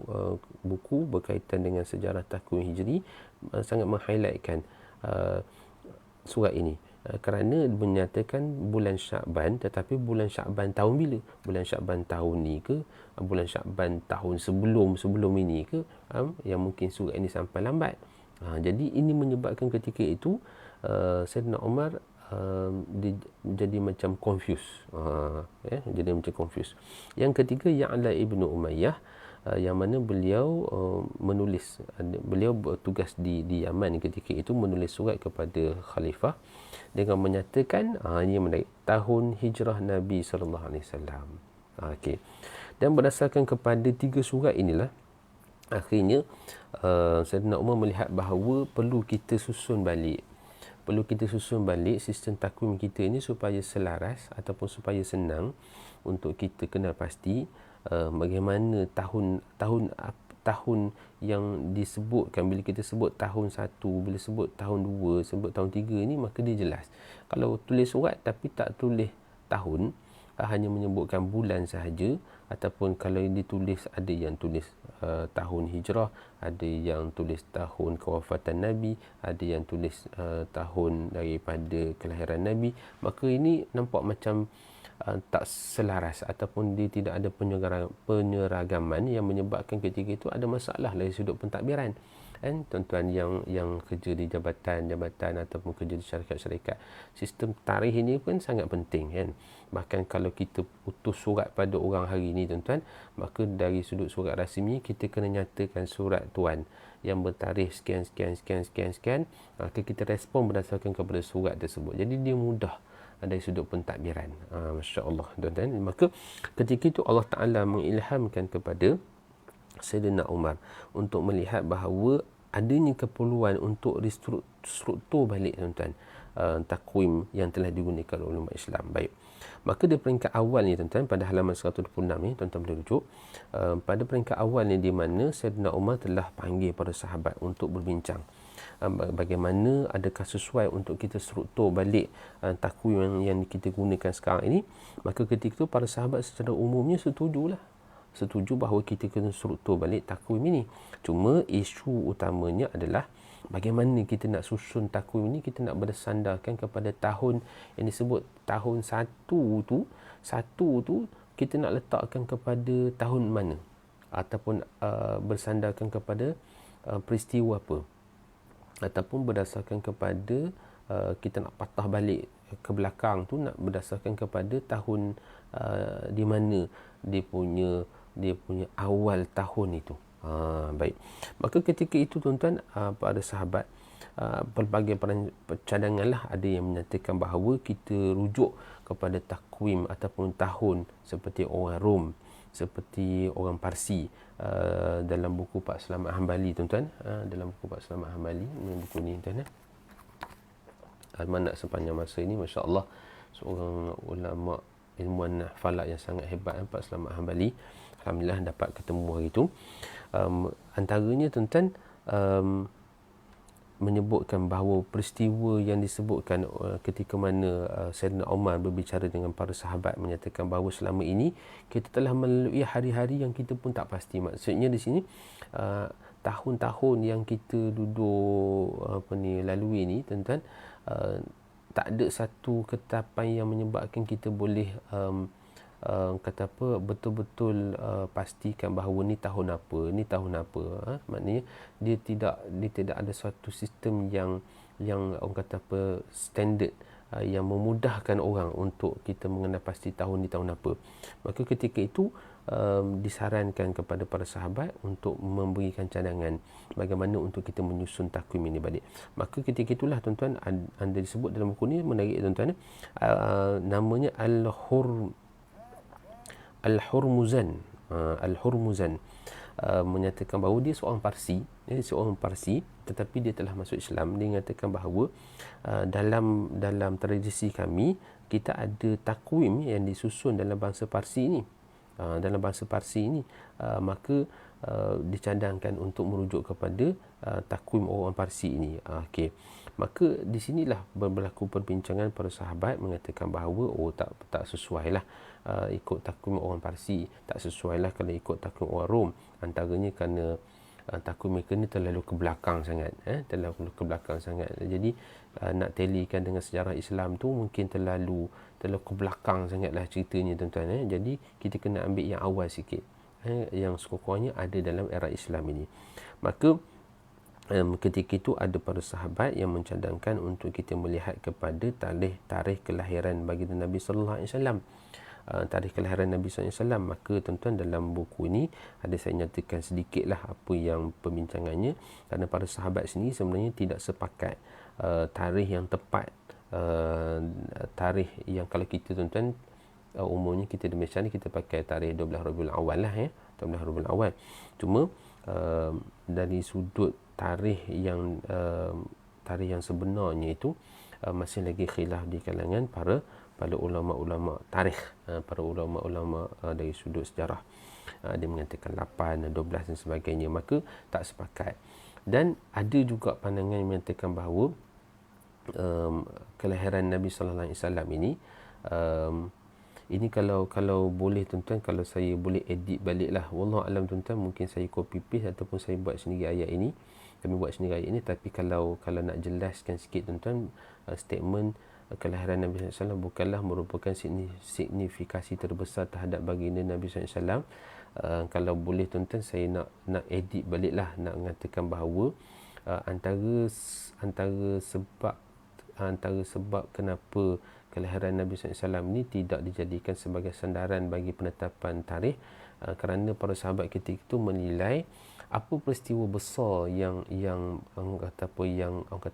Speaker 1: buku berkaitan dengan sejarah takwim hijri sangat meng-highlightkan surat ini, kerana menyatakan bulan Sya'ban, tetapi bulan Sya'ban tahun bila? Bulan Sya'ban tahun ni ke? Bulan Sya'ban tahun sebelum ini ke? Yang mungkin surat ini sampai lambat. Jadi ini menyebabkan ketika itu Sayyidina Umar jadi macam confused. Yang ketiga, Ya'la ibnu Umayyah, yang mana beliau menulis, beliau bertugas di Yaman ketika itu, menulis surat kepada khalifah dengan menyatakan ini menarik, tahun hijrah Nabi sallallahu alaihi wasallam. Okey. Dan berdasarkan kepada 3 surat inilah, akhirnya Sayyidina Umar melihat bahawa perlu kita susun balik sistem takwim kita ini supaya selaras ataupun supaya senang untuk kita kenal pasti bagaimana tahun yang disebutkan. Bila kita sebut tahun 1, bila sebut tahun 2, sebut tahun 3 ini, maka dia jelas. Kalau tulis surat tapi tak tulis tahun, hanya menyebutkan bulan sahaja, ataupun kalau ditulis, ada yang tulis tahun hijrah, ada yang tulis tahun kewafatan Nabi, ada yang tulis tahun daripada kelahiran Nabi, maka ini nampak macam tak selaras, ataupun dia tidak ada penyeragaman yang menyebabkan ketika itu ada masalah dari sudut pentadbiran. kan tuan-tuan yang kerja di jabatan ataupun kerja di syarikat-syarikat, sistem tarikh ini pun sangat penting kan. Bahkan kalau kita utus surat pada orang hari ini tuan-tuan, maka dari sudut surat rasmi kita kena nyatakan surat tuan yang bertarikh sekian, maka kita respon berdasarkan kepada surat tersebut. Jadi dia mudah dari sudut pentadbiran. Masya Allah tuan-tuan. Maka ketika itu Allah Ta'ala mengilhamkan kepada Sayyidina Umar untuk melihat bahawa adanya keperluan untuk restruktur balik tuan-tuan takwim yang telah digunakan oleh umat Islam. Baik. Maka di peringkat awal ni tuan-tuan, pada halaman 126 ni tuan-tuan boleh rujuk, pada peringkat awal ni di mana Sayyidina Umar telah panggil para sahabat untuk berbincang bagaimana, adakah sesuai untuk kita struktur balik takwim yang kita gunakan sekarang ini. Maka ketika itu para sahabat secara umumnya setuju bahawa kita kena struktur balik takwim ini. Cuma isu utamanya adalah bagaimana kita nak susun takwim ini. Kita nak bersandarkan kepada tahun yang disebut tahun satu tu kita nak letakkan kepada tahun mana, ataupun bersandarkan kepada peristiwa apa, ataupun berdasarkan kepada kita nak patah balik ke belakang tu, nak berdasarkan kepada tahun di mana dia punya awal tahun itu. Baik. Maka ketika itu tuan-tuan, para sahabat pelbagai cadangan lah, ada yang menyatakan bahawa kita rujuk kepada takwim ataupun tahun seperti orang Rom, seperti orang Parsi, dalam buku Pak Selamat Hambali tuan-tuan. Dalam buku Pak Selamat Hambali, ini buku ni tuan-tuan, Almanak Sepanjang Masa ini, Masya Allah, seorang ulama ilmuwan falak yang sangat hebat, Pak Selamat Hambali. Alhamdulillah dapat ketemu hari itu. Antaranya tuan-tuan menyebutkan bahawa peristiwa yang disebutkan ketika mana Sayyidina Umar berbicara dengan para sahabat, menyatakan bahawa selama ini kita telah melalui hari-hari yang kita pun tak pasti. Maksudnya di sini tahun-tahun yang kita duduk lalui ni tuan-tuan, tak ada satu ketetapan yang menyebabkan kita boleh betul-betul pastikan bahawa ni tahun apa. Maknanya dia tidak ada suatu sistem yang orang kata standard yang memudahkan orang untuk kita mengenal pasti tahun ni tahun apa. Maka ketika itu disarankan kepada para sahabat untuk memberikan cadangan bagaimana untuk kita menyusun takwim ini balik. Maka ketika itulah tuan-tuan, anda disebut dalam buku ni, menarik tuan-tuan, namanya Al-Hurmuzan. Menyatakan bahawa dia seorang Parsi, tetapi dia telah masuk Islam. Dia mengatakan bahawa dalam tradisi kami, kita ada takwim yang disusun dalam bahasa Parsi ini. Maka dicadangkan untuk merujuk kepada takwim orang Parsi ini. Okey. Maka di sinilah berlaku perbincangan para sahabat, mengatakan bahawa tak sesuailah ikut takwim orang Parsi, tak sesuailah kalau ikut takwim orang Rom. Antaranya kerana takwim mereka ni terlalu ke belakang sangat, Jadi nak talikan dengan sejarah Islam tu mungkin terlalu ke belakang sangatlah ceritanya tuan-tuan. Jadi kita kena ambil yang awal sikit, yang sekurang-kurangnya ada dalam era Islam ini. Maka ketika itu ada para sahabat yang mencadangkan untuk kita melihat kepada tarikh kelahiran baginda Nabi sallallahu alaihi wasallam. Tarikh kelahiran Nabi SAW. Maka tuan-tuan, dalam buku ini ada saya nyatakan sedikitlah apa yang perbincangannya, kerana para sahabat sini sebenarnya tidak sepakat tarikh yang tepat, tarikh yang kalau kita tuan-tuan umumnya kita di Malaysia ni kita pakai tarikh 12 Rabiul Awal lah, 12 Rabiul Awal. Cuma dari sudut tarikh yang sebenarnya itu masih lagi khilaf di kalangan para ulama-ulama tarikh, para ulama-ulama dari sudut sejarah. Dia mengatakan 8, 12 dan sebagainya. Maka tak sepakat. Dan ada juga pandangan yang mengatakan bahawa kelahiran Nabi sallallahu alaihi wasallam ini kalau boleh tuan-tuan, kalau saya boleh edit baliklah, wallahu alam tuan-tuan, mungkin saya copy paste ataupun saya buat sendiri ayat ini. Tapi kalau nak jelaskan sikit tuan-tuan, statement kelahiran Nabi SAW bukanlah merupakan signifikasi terbesar terhadap baginda Nabi SAW kalau boleh tuan-tuan, saya nak edit baliklah, nak mengatakan bahawa antara sebab kenapa kelahiran Nabi SAW ni tidak dijadikan sebagai sandaran bagi penetapan tarikh, kerana para sahabat ketika itu menilai apa peristiwa besar yang orang kata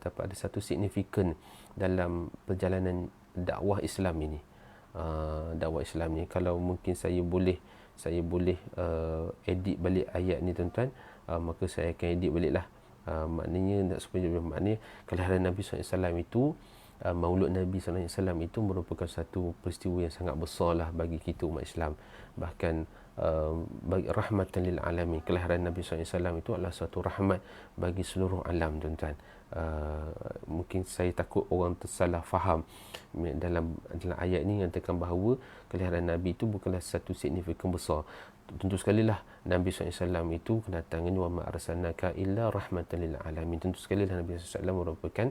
Speaker 1: apa, ada satu signifikan dalam perjalanan dakwah Islam ini. Dakwah Islam ni, kalau mungkin saya boleh edit balik ayat ni tuan-tuan, maka saya akan edit baliklah. Maknanya kelahiran Nabi SAW itu, maulud Nabi SAW itu merupakan satu peristiwa yang sangat besar lah bagi kita umat Islam. Bahkan bagi rahmatan lil alamin, kelahiran Nabi SAW itu adalah satu rahmat bagi seluruh alam tuan-tuan. Mungkin saya takut orang tersalah faham dalam ayat ini, mengatakan bahawa kelahiran Nabi itu bukanlah satu signifikan besar. Tentu sekali lah Nabi SAW itu kedatangannya wa ma arsalnaka illa rahmatan lil alamin. Tentu sekali lah Nabi SAW merupakan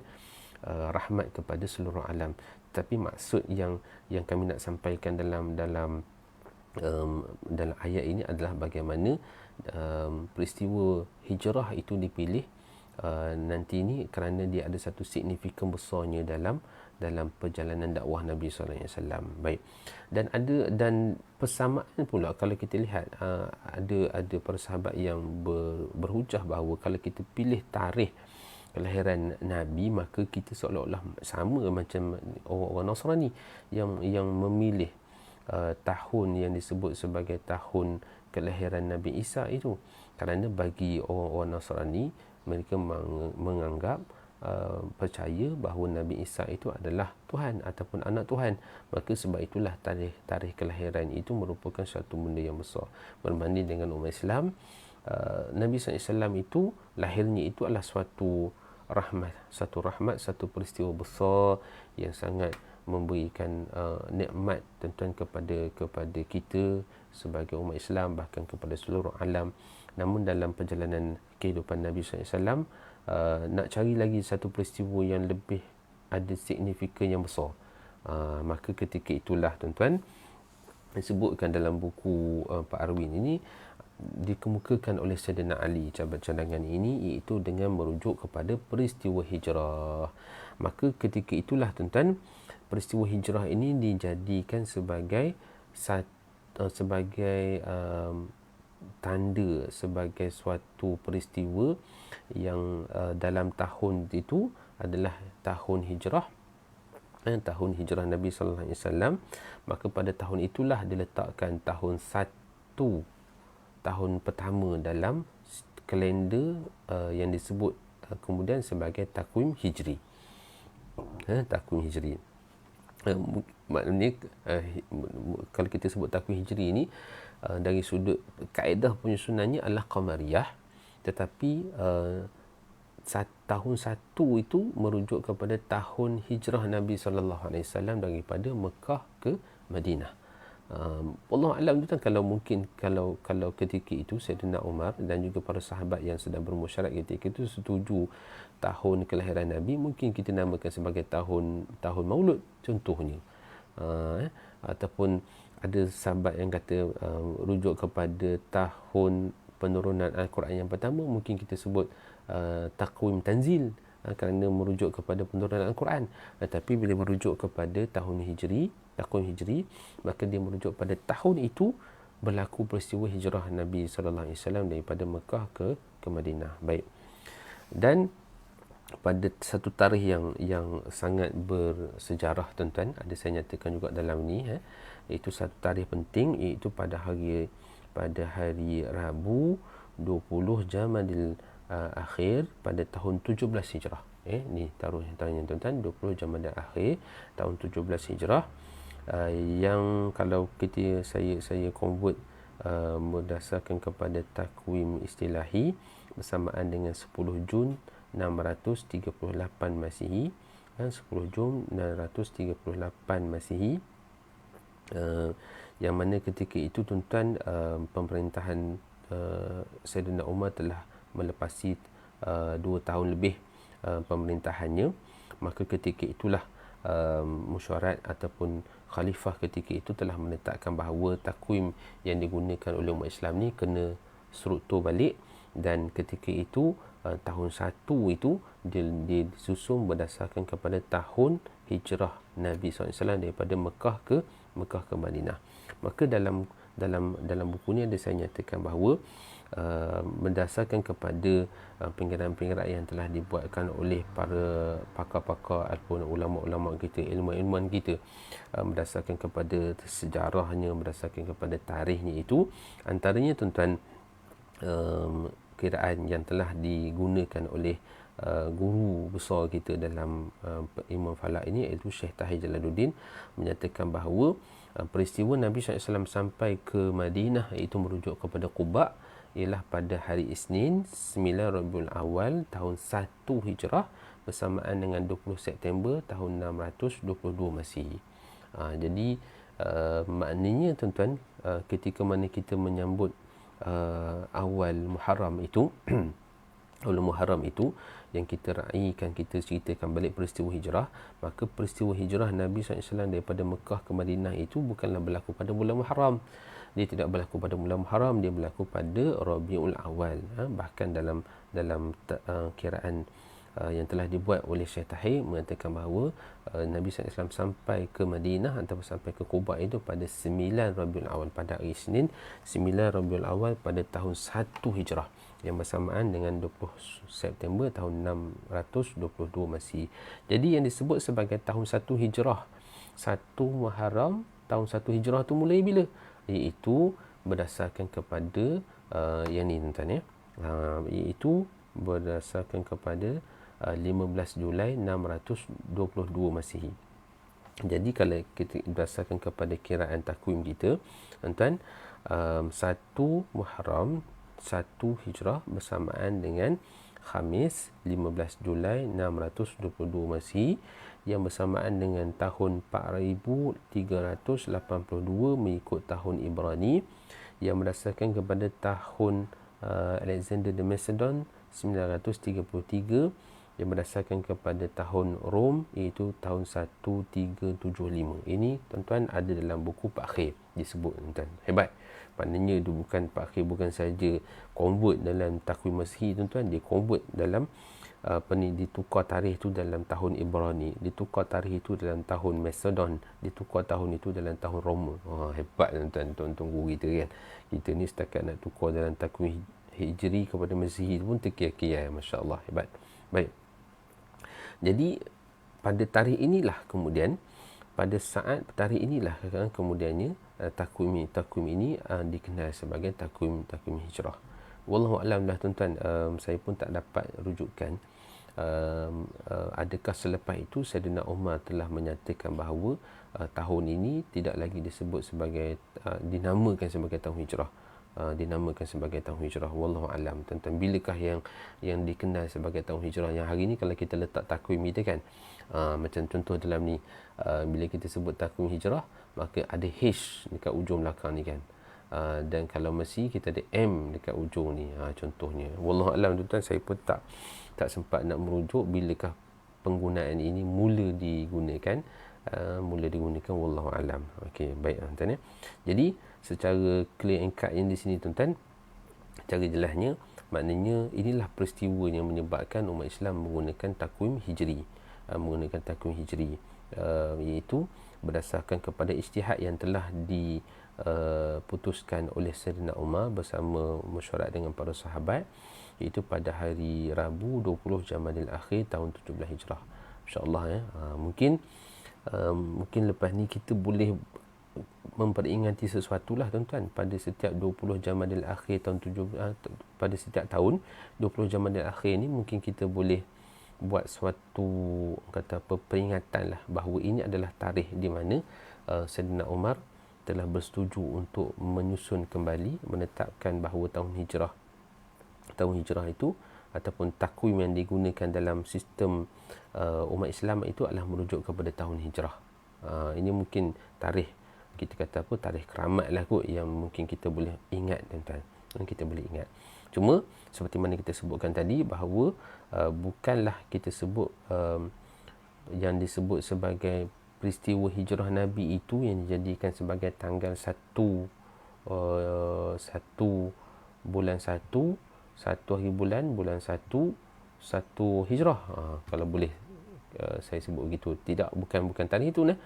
Speaker 1: rahmat kepada seluruh alam. Tapi maksud yang kami nak sampaikan dalam ayat ini adalah bagaimana peristiwa hijrah itu dipilih nanti ini kerana dia ada satu signifikan besarnya dalam perjalanan dakwah Nabi SAW. Baik. Dan persamaan pula kalau kita lihat, ada para sahabat yang berhujah bahawa kalau kita pilih tarikh kelahiran Nabi, maka kita seolah-olah sama macam orang Nasrani yang memilih tahun yang disebut sebagai tahun kelahiran Nabi Isa itu. Kerana bagi orang Nasrani, mereka menganggap percaya bahawa Nabi Isa itu adalah Tuhan ataupun anak Tuhan. Maka sebab itulah tarikh kelahiran itu merupakan satu benda yang besar. Berbanding dengan umat Islam, Nabi SAW itu lahirnya itu adalah satu rahmat, satu peristiwa besar yang sangat memberikan nikmat tuan-tuan kepada kita sebagai umat Islam, bahkan kepada seluruh alam. Namun dalam perjalanan kehidupan Nabi SAW, nak cari lagi satu peristiwa yang lebih ada signifikan yang besar, maka ketika itulah tuan-tuan, disebutkan dalam buku Pak Arwin ini, dikemukakan oleh Sayyidina Ali cadangan ini, iaitu dengan merujuk kepada peristiwa hijrah. Maka ketika itulah tuan-tuan, peristiwa hijrah ini dijadikan sebagai tanda, sebagai suatu peristiwa yang dalam tahun itu adalah tahun hijrah, tahun hijrah Nabi sallallahu alaihi wasallam. Maka pada tahun itulah diletakkan tahun 1, tahun pertama dalam kalender yang disebut kemudian sebagai takwim hijri. Takwim hijri. Maknanya kalau kita sebut takwim hijri ini, dari sudut kaedah penyusunannya adalah qamariyah, tetapi tahun 1 itu merujuk kepada tahun hijrah Nabi sallallahu alaihi wasallam daripada Mekah ke Madinah. Wallahu alam tu, kalau mungkin kalau ketika itu Sayyidina Umar dan juga para sahabat yang sedang bermusyarat ketika itu setuju tahun kelahiran Nabi, mungkin kita namakan sebagai tahun Maulud contohnya. Ataupun ada sahabat yang kata rujuk kepada tahun penurunan Al-Quran yang pertama, mungkin kita sebut takwim tanzil, kerana merujuk kepada penurunan Al-Quran. Tetapi bila merujuk kepada tahun takwim hijri, maka dia merujuk pada tahun itu berlaku peristiwa hijrah Nabi sallallahu alaihi wasallam daripada Mekah ke Madinah. Baik. Dan pada satu tarikh yang sangat bersejarah tuan-tuan, ada saya nyatakan juga dalam ni, iaitu satu tarikh penting, iaitu pada hari Rabu 20 Jamadil akhir pada tahun 17 Hijrah. Ni taruhnya tuan-tuan, 20 Jamadil akhir tahun 17 Hijrah, yang kalau saya convert berdasarkan kepada takwim istilahi bersamaan dengan 10 Jun 638 Masihi, 10 Jun 638 Masihi, yang mana ketika itu tuan-tuan, pemerintahan Sayyidina Umar telah melepasi 2 tahun lebih pemerintahannya. Maka ketika itulah mesyuarat ataupun khalifah ketika itu telah menetapkan bahawa takwim yang digunakan oleh umat Islam ni kena struktur balik, dan ketika itu tahun 1 itu disusun berdasarkan kepada tahun hijrah Nabi SAW daripada Mekah ke Madinah. Maka dalam buku ni ada saya nyatakan bahawa berdasarkan kepada pinggiran-pinggiran yang telah dibuatkan oleh para pakar-pakar ataupun ulama-ulama kita, ilmuwan kita, berdasarkan kepada sejarahnya, berdasarkan kepada tarikhnya itu, antaranya tuan-tuan, kiraan yang telah digunakan oleh guru besar kita dalam ilmu falak ini, iaitu Syekh Tahir Jalaluddin, menyatakan bahawa peristiwa Nabi SAW sampai ke Madinah itu merujuk kepada Quba ialah pada hari Isnin 9 Rabiul Awal tahun 1 Hijrah bersamaan dengan 20 September tahun 622 Masihi. Jadi maknanya tuan-tuan, ketika mana kita menyambut awal Muharram itu awal Muharram itu yang kita raikan, kita ceritakan balik peristiwa hijrah, maka peristiwa hijrah Nabi SAW daripada Mekah ke Madinah itu bukanlah berlaku pada bulan Muharram. Dia tidak berlaku pada bulan Muharram, dia berlaku pada Rabiul Awal. Bahkan dalam kiraan yang telah dibuat oleh Syekh Tahir mengatakan bahawa Nabi SAW sampai ke Madinah ataupun sampai ke Quba itu pada 9 Rabiul Awal, pada hari Isnin 9 Rabiul Awal pada tahun 1 Hijrah yang bersamaan dengan 20 September tahun 622 Masihi. Jadi yang disebut sebagai tahun 1 Hijrah, 1 Muharram, tahun 1 Hijrah tu mulai bila? Iaitu berdasarkan kepada yang ni tuan-tuan ya. Iaitu berdasarkan kepada 15 Julai 622 Masihi. Jadi kalau kita berdasarkan kepada kiraan takwim kita, tuan-tuan, 1 Muharram 1 Hijrah bersamaan dengan Khamis 15 Julai 622 Masihi yang bersamaan dengan tahun 4382 mengikut tahun Ibrani, yang berdasarkan kepada tahun Alexander the Macedon 933, yang berdasarkan kepada tahun Rom iaitu tahun 1375. Ini tuan-tuan ada dalam buku Pak Akhir disebut, tuan-tuan. Hebat. Maknanya dia bukan Pak Akhir bukan saja convert dalam takwim Masihi, tuan-tuan, dia convert dalam ditukar tarikh itu dalam tahun Ibrani, ditukar tarikh itu dalam tahun Macedon, ditukar tahun itu dalam tahun Roma. Hebat tuan-tuan guru kita kan. Kita ni setakat nak tukar dalam takwim Hijri kepada Masihi pun terkiai-kiai, masya-Allah, hebat. Baik. Jadi pada tarikh inilah kemudian, pada saat tarikh inilah kemudiannya takwim ini dikenal sebagai takwim hijrah. Wallahu a'lam dah tuan-tuan, saya pun tak dapat rujukan adakah selepas itu Saidina Umar telah menyatakan bahawa tahun ini tidak lagi disebut sebagai dinamakan sebagai tahun hijrah, dinamakan sebagai tahun hijrah. Wallahu alam tuan-tuan, bilakah yang dikenal sebagai tahun hijrah? Yang hari ni kalau kita letak takwim kita kan, macam contoh dalam ni, bila kita sebut takwim hijrah maka ada H dekat ujung belakang ni kan, dan kalau Masihi kita ada M dekat ujung ni, contohnya. Wallahu alam tuan-tuan, saya pun tak sempat nak merujuk bilakah penggunaan ini mula digunakan, wallahu alam. Okey, baik tuan-tuan ya. Jadi secara clear and cut yang di sini tuan-tuan, cara jelasnya maknanya inilah peristiwa yang menyebabkan umat Islam menggunakan takwim hijri, iaitu berdasarkan kepada ijtihad yang telah diputuskan oleh Saidina Umar bersama mesyuarat dengan para sahabat, iaitu pada hari Rabu 20 Jamadil Akhir tahun 17 Hijrah. InsyaAllah ya. Mungkin lepas ni kita boleh memperingati sesuatu lah tuan-tuan. Pada setiap 20 Jamadil Akhir tahun 17, pada setiap tahun 20 Jamadil Akhir ni mungkin kita boleh buat suatu peringatan lah bahawa ini adalah tarikh di mana Saidina Umar telah bersetuju untuk menyusun kembali, menetapkan bahawa tahun hijrah itu ataupun takwim yang digunakan dalam sistem umat Islam itu adalah merujuk kepada tahun hijrah. Ini mungkin tarikh, kita kata tarikh keramat lah kot, yang mungkin kita boleh ingat tuan-tuan. Kita boleh ingat. Cuma seperti mana kita sebutkan tadi bahawa bukanlah kita sebut yang disebut sebagai peristiwa hijrah Nabi itu yang dijadikan sebagai tanggal 1 bulan 1 hari bulan 1 hijrah, kalau boleh saya sebut begitu. Bukan tarikh itu nah.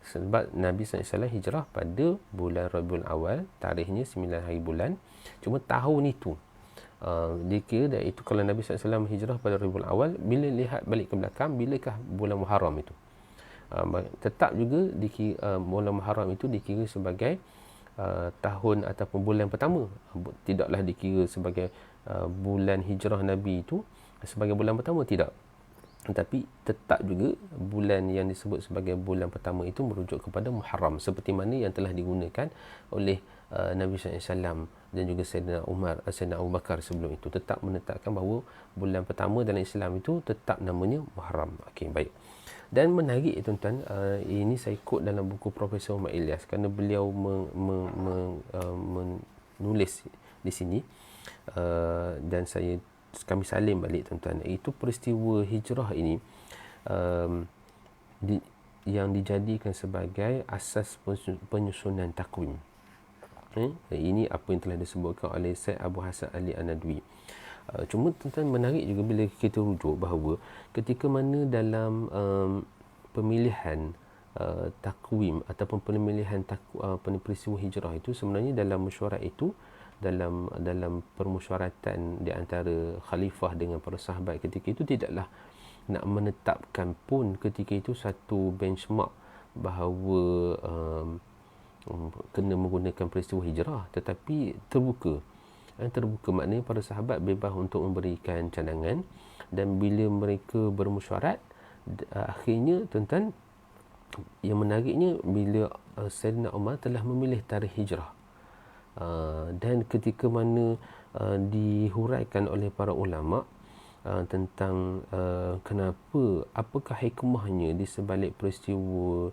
Speaker 1: Sebab Nabi SAW hijrah pada bulan Rabiul Awal, tarikhnya 9 hari bulan. Cuma tahun itu dikira itu kalau Nabi SAW hijrah pada Rabiul Awal, bila lihat balik ke belakang, bilakah bulan Muharram itu? Tetap juga dikira, bulan Muharram itu dikira sebagai tahun ataupun bulan pertama. Tidaklah dikira sebagai bulan hijrah Nabi itu sebagai bulan pertama, tidak. Tetapi tetap juga bulan yang disebut sebagai bulan pertama itu merujuk kepada Muharram, seperti mana yang telah digunakan oleh Nabi SAW dan juga Sayyidina Abu Bakar sebelum itu, tetap menetapkan bahawa bulan pertama dalam Islam itu tetap namanya Muharram. Okey, baik. Dan menarik tuan-tuan, ini saya quote dalam buku Profesor Umar Ilyas, kerana beliau menulis di sini, dan kami salin balik tuan-tuan. Itu peristiwa hijrah ini yang dijadikan sebagai asas penyusunan takwim. Ini apa yang telah disebutkan oleh Syed Abu Hasan Ali An-Nadwi. Cuma tuan-tuan, menarik juga bila kita rujuk bahawa ketika mana dalam pemilihan takwim ataupun pemilihan peristiwa hijrah itu, sebenarnya dalam mesyuarat itu, dalam permusyawaratan di antara khalifah dengan para sahabat ketika itu, tidaklah nak menetapkan pun ketika itu satu benchmark bahawa kena menggunakan peristiwa hijrah, tetapi terbuka. Maknanya para sahabat bebas untuk memberikan cadangan, dan bila mereka bermusyawarat, akhirnya tuan-tuan, yang menariknya bila Sayyidina Umar telah memilih tarikh hijrah, dan ketika mana dihuraikan oleh para ulama tentang apakah hikmahnya di sebalik peristiwa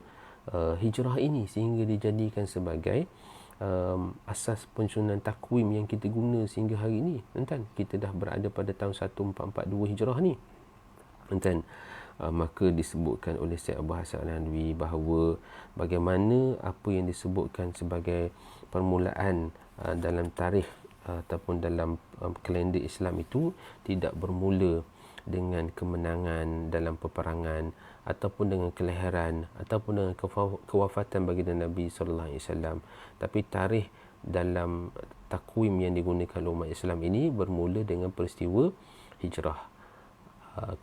Speaker 1: hijrah ini sehingga dijadikan sebagai asas penyusunan takwim yang kita guna sehingga hari ini, tuan-tuan. Kita dah berada pada tahun 1442 hijrah ni, tuan-tuan. Maka disebutkan oleh Syed Abu Hasan Al-Nadwi bahawa bagaimana apa yang disebutkan sebagai permulaan dalam tarikh ataupun dalam kalender Islam itu tidak bermula dengan kemenangan dalam peperangan ataupun dengan kelahiran ataupun dengan kewafatan baginda Nabi sallallahu alaihi wasallam, tapi tarikh dalam takwim yang digunakan oleh umat Islam ini bermula dengan peristiwa hijrah.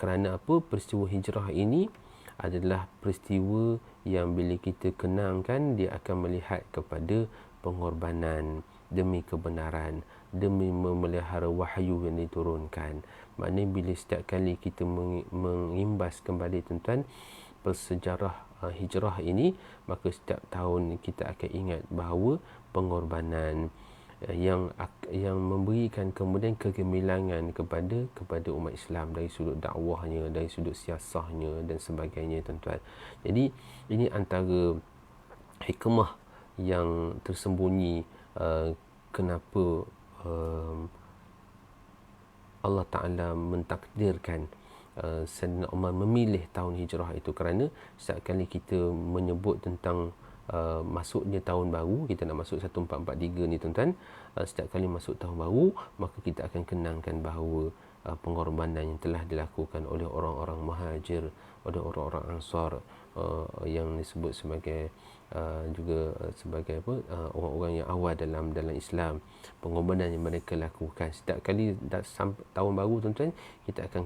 Speaker 1: Kerana apa? Peristiwa hijrah ini adalah peristiwa yang bila kita kenangkan, dia akan melihat kepada pengorbanan demi kebenaran, demi memelihara wahyu yang diturunkan. Maknanya bila setiap kali kita mengimbas kembali tuan-tuan persejarah hijrah ini, maka setiap tahun kita akan ingat bahawa pengorbanan yang memberikan kemudian kegemilangan kepada umat Islam dari sudut dakwahnya, dari sudut siasahnya dan sebagainya, tuan-tuan. Jadi ini antara hikmah yang tersembunyi kenapa Allah Ta'ala mentakdirkan Sayyidina Umar memilih tahun hijrah itu, kerana setiap kali kita menyebut tentang masuknya tahun baru, kita nak masuk 1443 ni, tuan-tuan, setiap kali masuk tahun baru, maka kita akan kenangkan bahawa pengorbanan yang telah dilakukan oleh orang-orang muhajir, oleh orang-orang ansar, yang disebut sebagai juga sebagai orang-orang yang awal dalam Islam, pengorbanan yang mereka lakukan setiap kali tahun baru, tuan-tuan, kita akan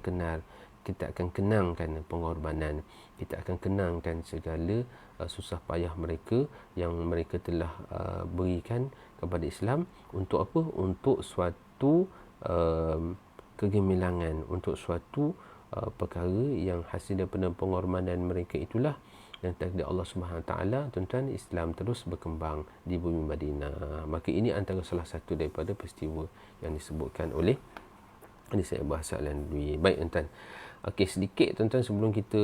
Speaker 1: kenangkan pengorbanan, kita akan kenangkan segala susah payah mereka yang mereka telah berikan kepada Islam. Untuk apa? Untuk suatu kegemilangan, untuk suatu perkara yang hasil daripada pengorbanan mereka itulah yang takdir Allah Subhanahu Wa Taala, tuan-tuan, Islam terus berkembang di bumi Madinah. Maka ini antara salah satu daripada peristiwa yang disebutkan oleh Syed Abu Hasan Al-Nadwi. Baik, tuan-tuan. Okey, sedikit tuan-tuan sebelum kita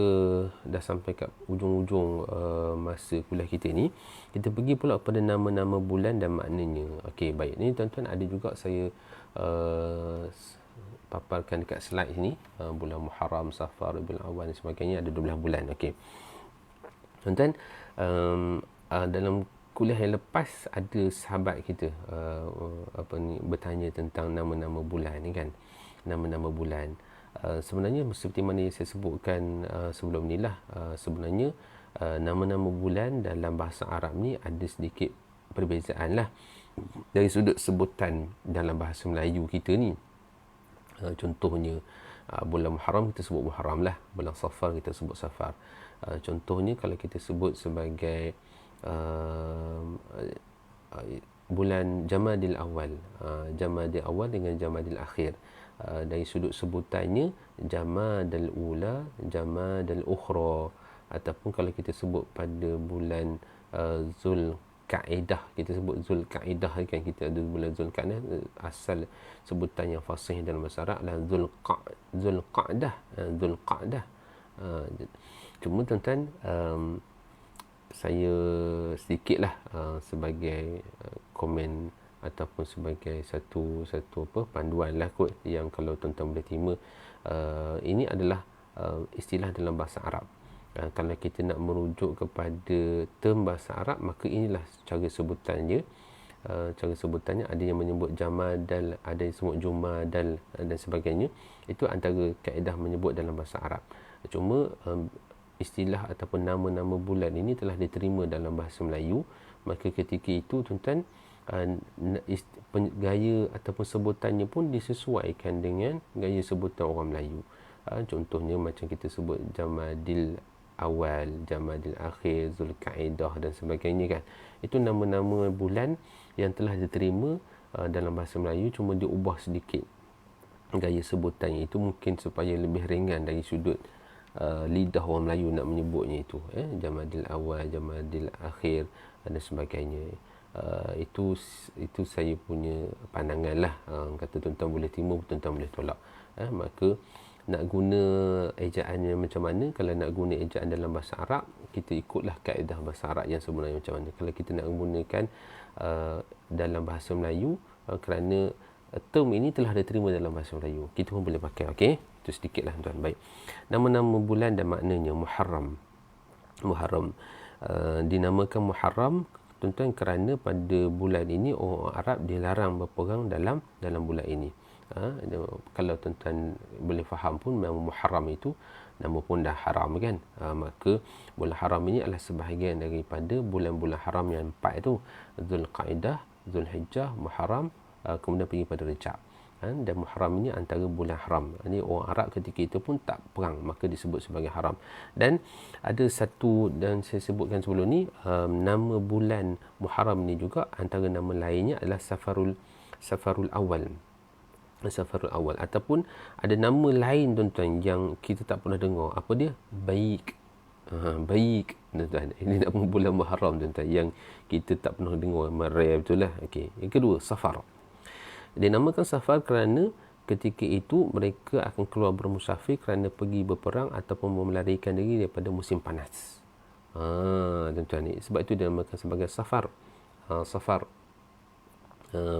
Speaker 1: dah sampai kat ujung-ujung masa kuliah kita ni, kita pergi pula pada nama-nama bulan dan maknanya. Okey, baik. Ni tuan-tuan ada juga saya paparkan dekat slide ni, bulan Muharram, Safar, Rabiul Awal dan sebagainya, ada 12 bulan. Okey. Tuan-tuan, dalam kuliah yang lepas ada sahabat kita bertanya tentang nama-nama bulan ni kan. Nama-nama bulan. Sebenarnya seperti mana yang saya sebutkan sebelum ni lah, sebenarnya nama-nama bulan dalam bahasa Arab ni ada sedikit perbezaan lah dari sudut sebutan dalam bahasa Melayu kita ni. Contohnya bulan Muharram kita sebut Muharram lah, bulan Safar kita sebut Safar. Contohnya kalau kita sebut sebagai bulan Jamadil Awal, Jamadil Awal dengan Jamadil Akhir, dari sudut sebutannya Jamadil Ula, Jamadil Ukhra, ataupun kalau kita sebut pada bulan Zulkaidah, kita sebut Zulkaidah kan, kita ada bulan Zulkaidah, asal sebutan yang fasih dalam bahasa Arab adalah Zulqa'dah. Cuma tuan-tuan, saya sedikitlah sebagai komen ataupun sebagai satu panduan lah kot, yang kalau tuan-tuan boleh terima, ini adalah istilah dalam bahasa Arab. Kalau kita nak merujuk kepada term bahasa Arab, maka inilah cara sebutannya. Cara sebutannya ada yang menyebut Jamadal, ada yang sebut Jumadal dan sebagainya. Itu antara kaedah menyebut dalam bahasa Arab. Cuma istilah ataupun nama-nama bulan ini telah diterima dalam bahasa Melayu, maka ketika itu tuan-tuan, gaya ataupun sebutannya pun disesuaikan dengan gaya sebutan orang Melayu. Contohnya macam kita sebut Jamadil Awal, Jamadil Akhir, Zulkaidah dan sebagainya kan. Itu nama-nama bulan yang telah diterima dalam bahasa Melayu, cuma diubah sedikit gaya sebutannya. Itu mungkin supaya lebih ringan dari sudut lidah orang Melayu nak menyebutnya itu, Jamadil Awal, Jamadil Akhir dan sebagainya. Itu saya punya pandangan lah. Kata tuan-tuan boleh terima, tuan-tuan boleh tolak. Maka nak guna ejaannya macam mana? Kalau nak guna ejaan dalam bahasa Arab, kita ikutlah kaedah bahasa Arab yang sebenarnya macam mana. Kalau kita nak menggunakan dalam bahasa Melayu, kerana term ini telah diterima dalam bahasa Melayu, kita pun boleh pakai. Okey, itu sedikitlah tuan. Baik, nama-nama bulan dan maknanya. Muharram dinamakan Muharram tuan-tuan kerana pada bulan ini orang Arab dilarang berperang dalam bulan ini. Kalau tuan-tuan boleh faham pun, memang Muharram itu nama pun dah haram kan. Maka bulan haram ini adalah sebahagian daripada bulan-bulan haram yang 4 itu, Zulqaidah, Zulhijjah, Muharram, kemudian pergi pada Rejab. Dan Muharram ini antara bulan haram. Ini orang Arab ketika itu pun tak perang, maka disebut sebagai haram. Dan ada satu, dan saya sebutkan sebelum ni, nama bulan Muharram ini juga antara nama lainnya adalah Safarul Awal. Safarul Awal, ataupun ada nama lain tuan-tuan yang kita tak pernah dengar. Apa dia? Baik. Baik tuan-tuan. Ini nama bulan Muharram tuan-tuan yang kita tak pernah dengar. Rare betul lah. Okey. Yang kedua, Safar. Dinamakan Safar kerana ketika itu mereka akan keluar bermusafir kerana pergi berperang ataupun melarikan diri daripada musim panas. Tuan-tuan, sebab itu dinamakan sebagai Safar. Safar,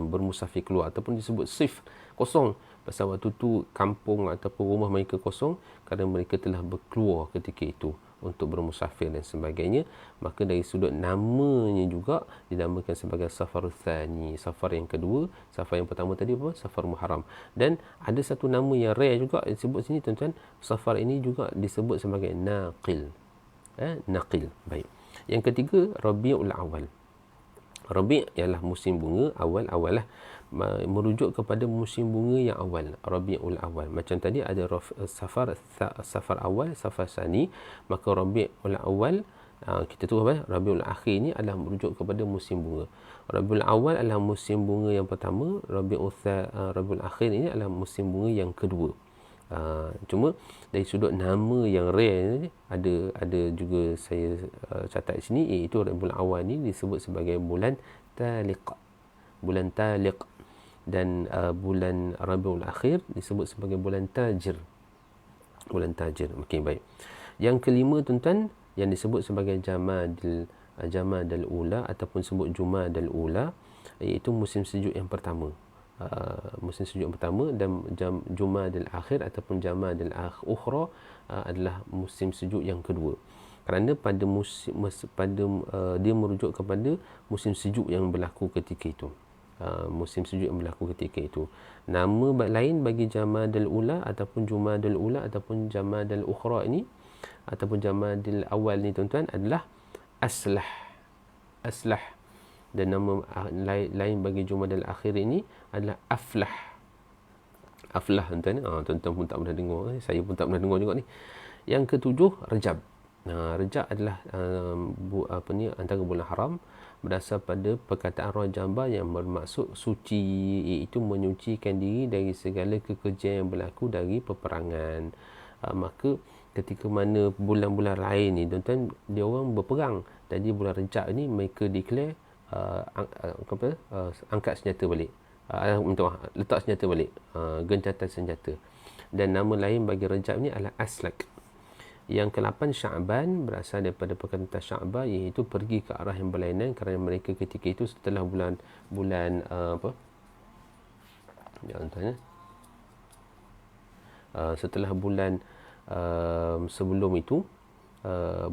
Speaker 1: bermusafir keluar, ataupun disebut sif, kosong. Pasal waktu tu kampung ataupun rumah mereka kosong kerana mereka telah berkeluar ketika itu untuk bermusafir dan sebagainya. Maka dari sudut namanya juga dinamakan sebagai Safar Tsani, Safar yang kedua. Safar yang pertama tadi apa? Safar Muharram. Dan ada satu nama yang rare juga disebut sini tuan-tuan. Safar ini juga disebut sebagai Naqil. Naqil. Baik. Yang ketiga, Rabiul Awal. Rabi' ialah musim bunga, awal lah, merujuk kepada musim bunga yang awal, Rabiul Awal. Macam tadi ada Safar Awal, Safar Tsani, maka Rabiul Awal, kita tahu apa? Rabiul Akhir ni adalah merujuk kepada musim bunga. Rabiul Awal adalah musim bunga yang pertama, Rabiul Akhir ini adalah musim bunga yang kedua. Cuma dari sudut nama yang rare ni, ada juga saya catat di sini, iaitu bulan awal ni disebut sebagai bulan Taliq. Bulan Taliq. Dan bulan Rabiul Akhir disebut sebagai bulan Tajir. Bulan Tajir. Okey, baik. Yang kelima tuan-tuan, yang disebut sebagai Jamadal Ula ataupun sebut Jumadal Ula, iaitu musim sejuk yang pertama. musim sejuk yang pertama, dan Jumadil Akhir ataupun Jamadil Ukhra adalah musim sejuk yang kedua. Kerana pada dia merujuk kepada musim sejuk yang berlaku ketika itu. Musim sejuk yang berlaku ketika itu. Nama lain bagi Jamadil Ula ataupun Jumadil Ula ataupun Jamadil Ukhra ini ataupun Jamadil Awal ni tuan-tuan adalah Aslah. Dan nama lain bagi Jumadil Akhir ini adalah Aflah. Tuan-tuan. Tuan-tuan pun tak pernah dengar. Saya pun tak pernah dengar juga ni. Yang ketujuh, Rejab. Rejab adalah antara bulan haram, berdasar pada perkataan Rajabah yang bermaksud suci, iaitu menyucikan diri dari segala kekejian yang berlaku dari peperangan. Maka ketika mana bulan-bulan lain ni tuan-tuan, dia orang berperang, jadi bulan Rejab ni mereka declare angkat senjata balik, letak senjata balik, gencatan senjata. Dan nama lain bagi Rejab ni adalah Aslak. Yang ke-8, Sya'ban, berasal daripada perkataan Sya'ban, iaitu pergi ke arah yang berlainan, kerana mereka ketika itu setelah bulan setelah bulan sebelum itu,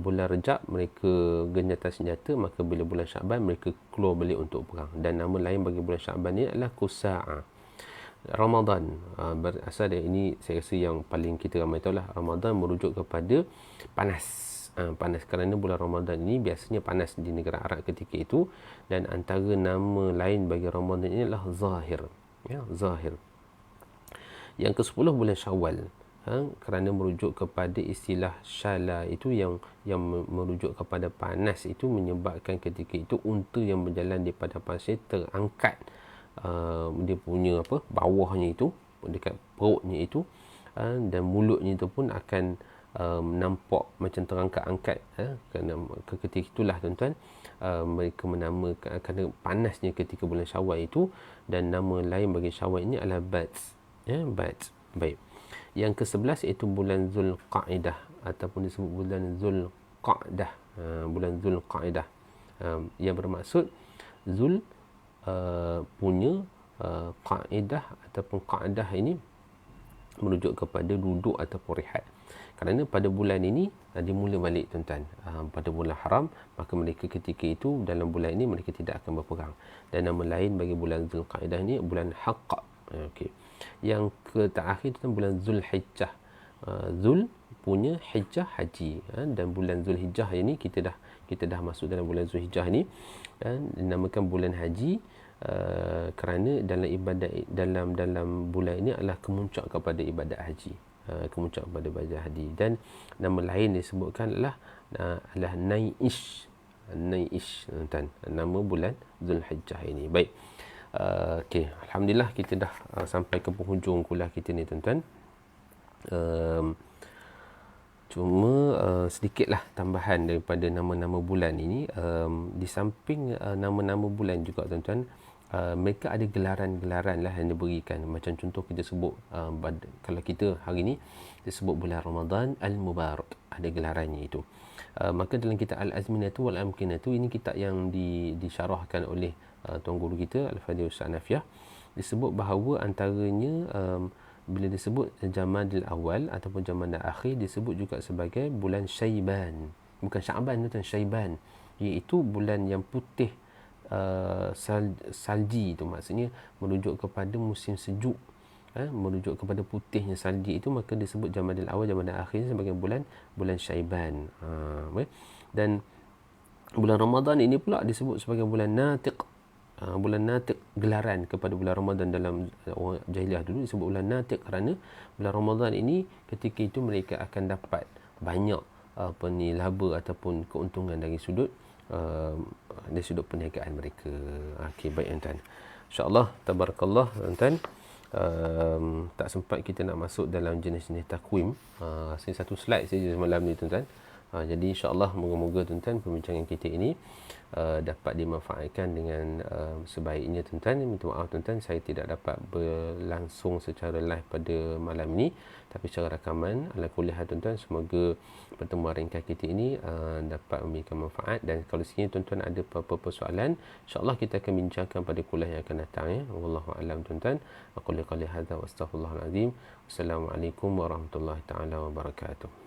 Speaker 1: bulan Rejab mereka gencatan senjata, maka bila bulan Sya'ban mereka keluar balik untuk perang. Dan nama lain bagi bulan Sya'ban ni adalah Qusa'a. Ramadan, berasal dari ini, saya rasa yang paling kita ramai tahu lah, Ramadan merujuk kepada panas. Panas kerana bulan Ramadan ini biasanya panas di negara Arab ketika itu. Dan antara nama lain bagi Ramadan ini adalah Zahir. Zahir. Yang ke-10, bulan Syawal, kerana merujuk kepada istilah syala itu yang merujuk kepada panas, itu menyebabkan ketika itu unta yang berjalan di padang pasir terangkat dia punya bawahnya itu, dekat perutnya itu, dan mulutnya itu pun akan nampak macam terangkat-angkat. Kerana ketika itulah tuan-tuan, mereka menamakan kerana panasnya ketika bulan Syawal itu. Dan nama lain bagi Syawal ini adalah Bats. Bats. Baik. Yang ke-11 iaitu bulan Zulqa'dah ataupun disebut bulan Zulqa'dah. Bulan Zulqa'dah yang bermaksud Zul punya Qa'idah ataupun Qa'dah ini merujuk kepada duduk ataupun rehat. Kerana pada bulan ini dia mula balik tuan-tuan, pada bulan haram, maka mereka ketika itu dalam bulan ini mereka tidak akan berperang. Dan nama lain bagi bulan Zulqa'dah ini bulan Haqq. Okey. Yang terakhir itu bulan Zulhijjah. Zul punya, Hijjah haji, dan bulan Zulhijjah ini kita dah masuk dalam bulan Zulhijjah ini, dan dinamakan bulan haji kerana dalam ibadat dalam bulan ini adalah kemuncak kepada ibadat haji, dan nama lain disebutkan adalah Nai'ish, tuan, nama bulan Zulhijjah ini. Baik. Okey, alhamdulillah kita dah sampai ke penghujung kuliah kita ni tuan-tuan. Cuma sedikitlah tambahan daripada nama-nama bulan ini. Di samping nama-nama bulan juga tuan-tuan, mereka ada gelaran-gelaran lah yang diberikan. Macam contoh kita sebut, kalau kita hari ni disebut bulan Ramadan Al-Mubarak, ada gelarannya itu. Maka dalam kitab Al-Azminatu Wal-Amkinatu, ini kitab yang disyarahkan oleh Tuan Guru kita Al-Fadhil Ustaz Nafiah, disebut bahawa antaranya bila disebut Jamadil Awal ataupun Jamadil Akhir, disebut juga sebagai bulan Syaiban. Bukan Sya'ban tu, Syaiban, iaitu bulan yang putih salji itu, maksudnya merujuk kepada musim sejuk, merujuk kepada putihnya salji itu, maka disebut Jamadil Awal, Jamadil Akhir sebagai bulan Syaiban. Dan bulan Ramadan ini pula disebut sebagai bulan Natiq. Bulan Natiq, gelaran kepada bulan Ramadan dalam orang jahiliah dulu disebut bulan Natiq, kerana bulan Ramadan ini ketika itu mereka akan dapat banyak laba ataupun keuntungan dari sudut perniagaan mereka. Okey, baik tuan-tuan. InsyaAllah, tabarakallah tuan-tuan. Tak sempat kita nak masuk dalam jenis-jenis takwim. Saya satu slide saja semalam ni tuan-tuan. Jadi insya-Allah moga-moga tuan-tuan perbincangan kita ini dapat dimanfaatkan dengan sebaiknya tuan-tuan. Minta maaf tuan-tuan, saya tidak dapat berlangsung secara live pada malam ini, tapi secara rakaman. Ala kulli hal tuan-tuan, semoga pertemuan ringkas kita ini dapat memberikan manfaat. Dan kalau sekiranya tuan-tuan ada apa-apa persoalan, insya-Allah kita akan bincangkan pada kuliah yang akan datang ya. Wallahu a'lam tuan-tuan. Aqulu qouli hadza wa astaghfirullahal azim. Wassalamualaikum warahmatullahi taala wabarakatuh.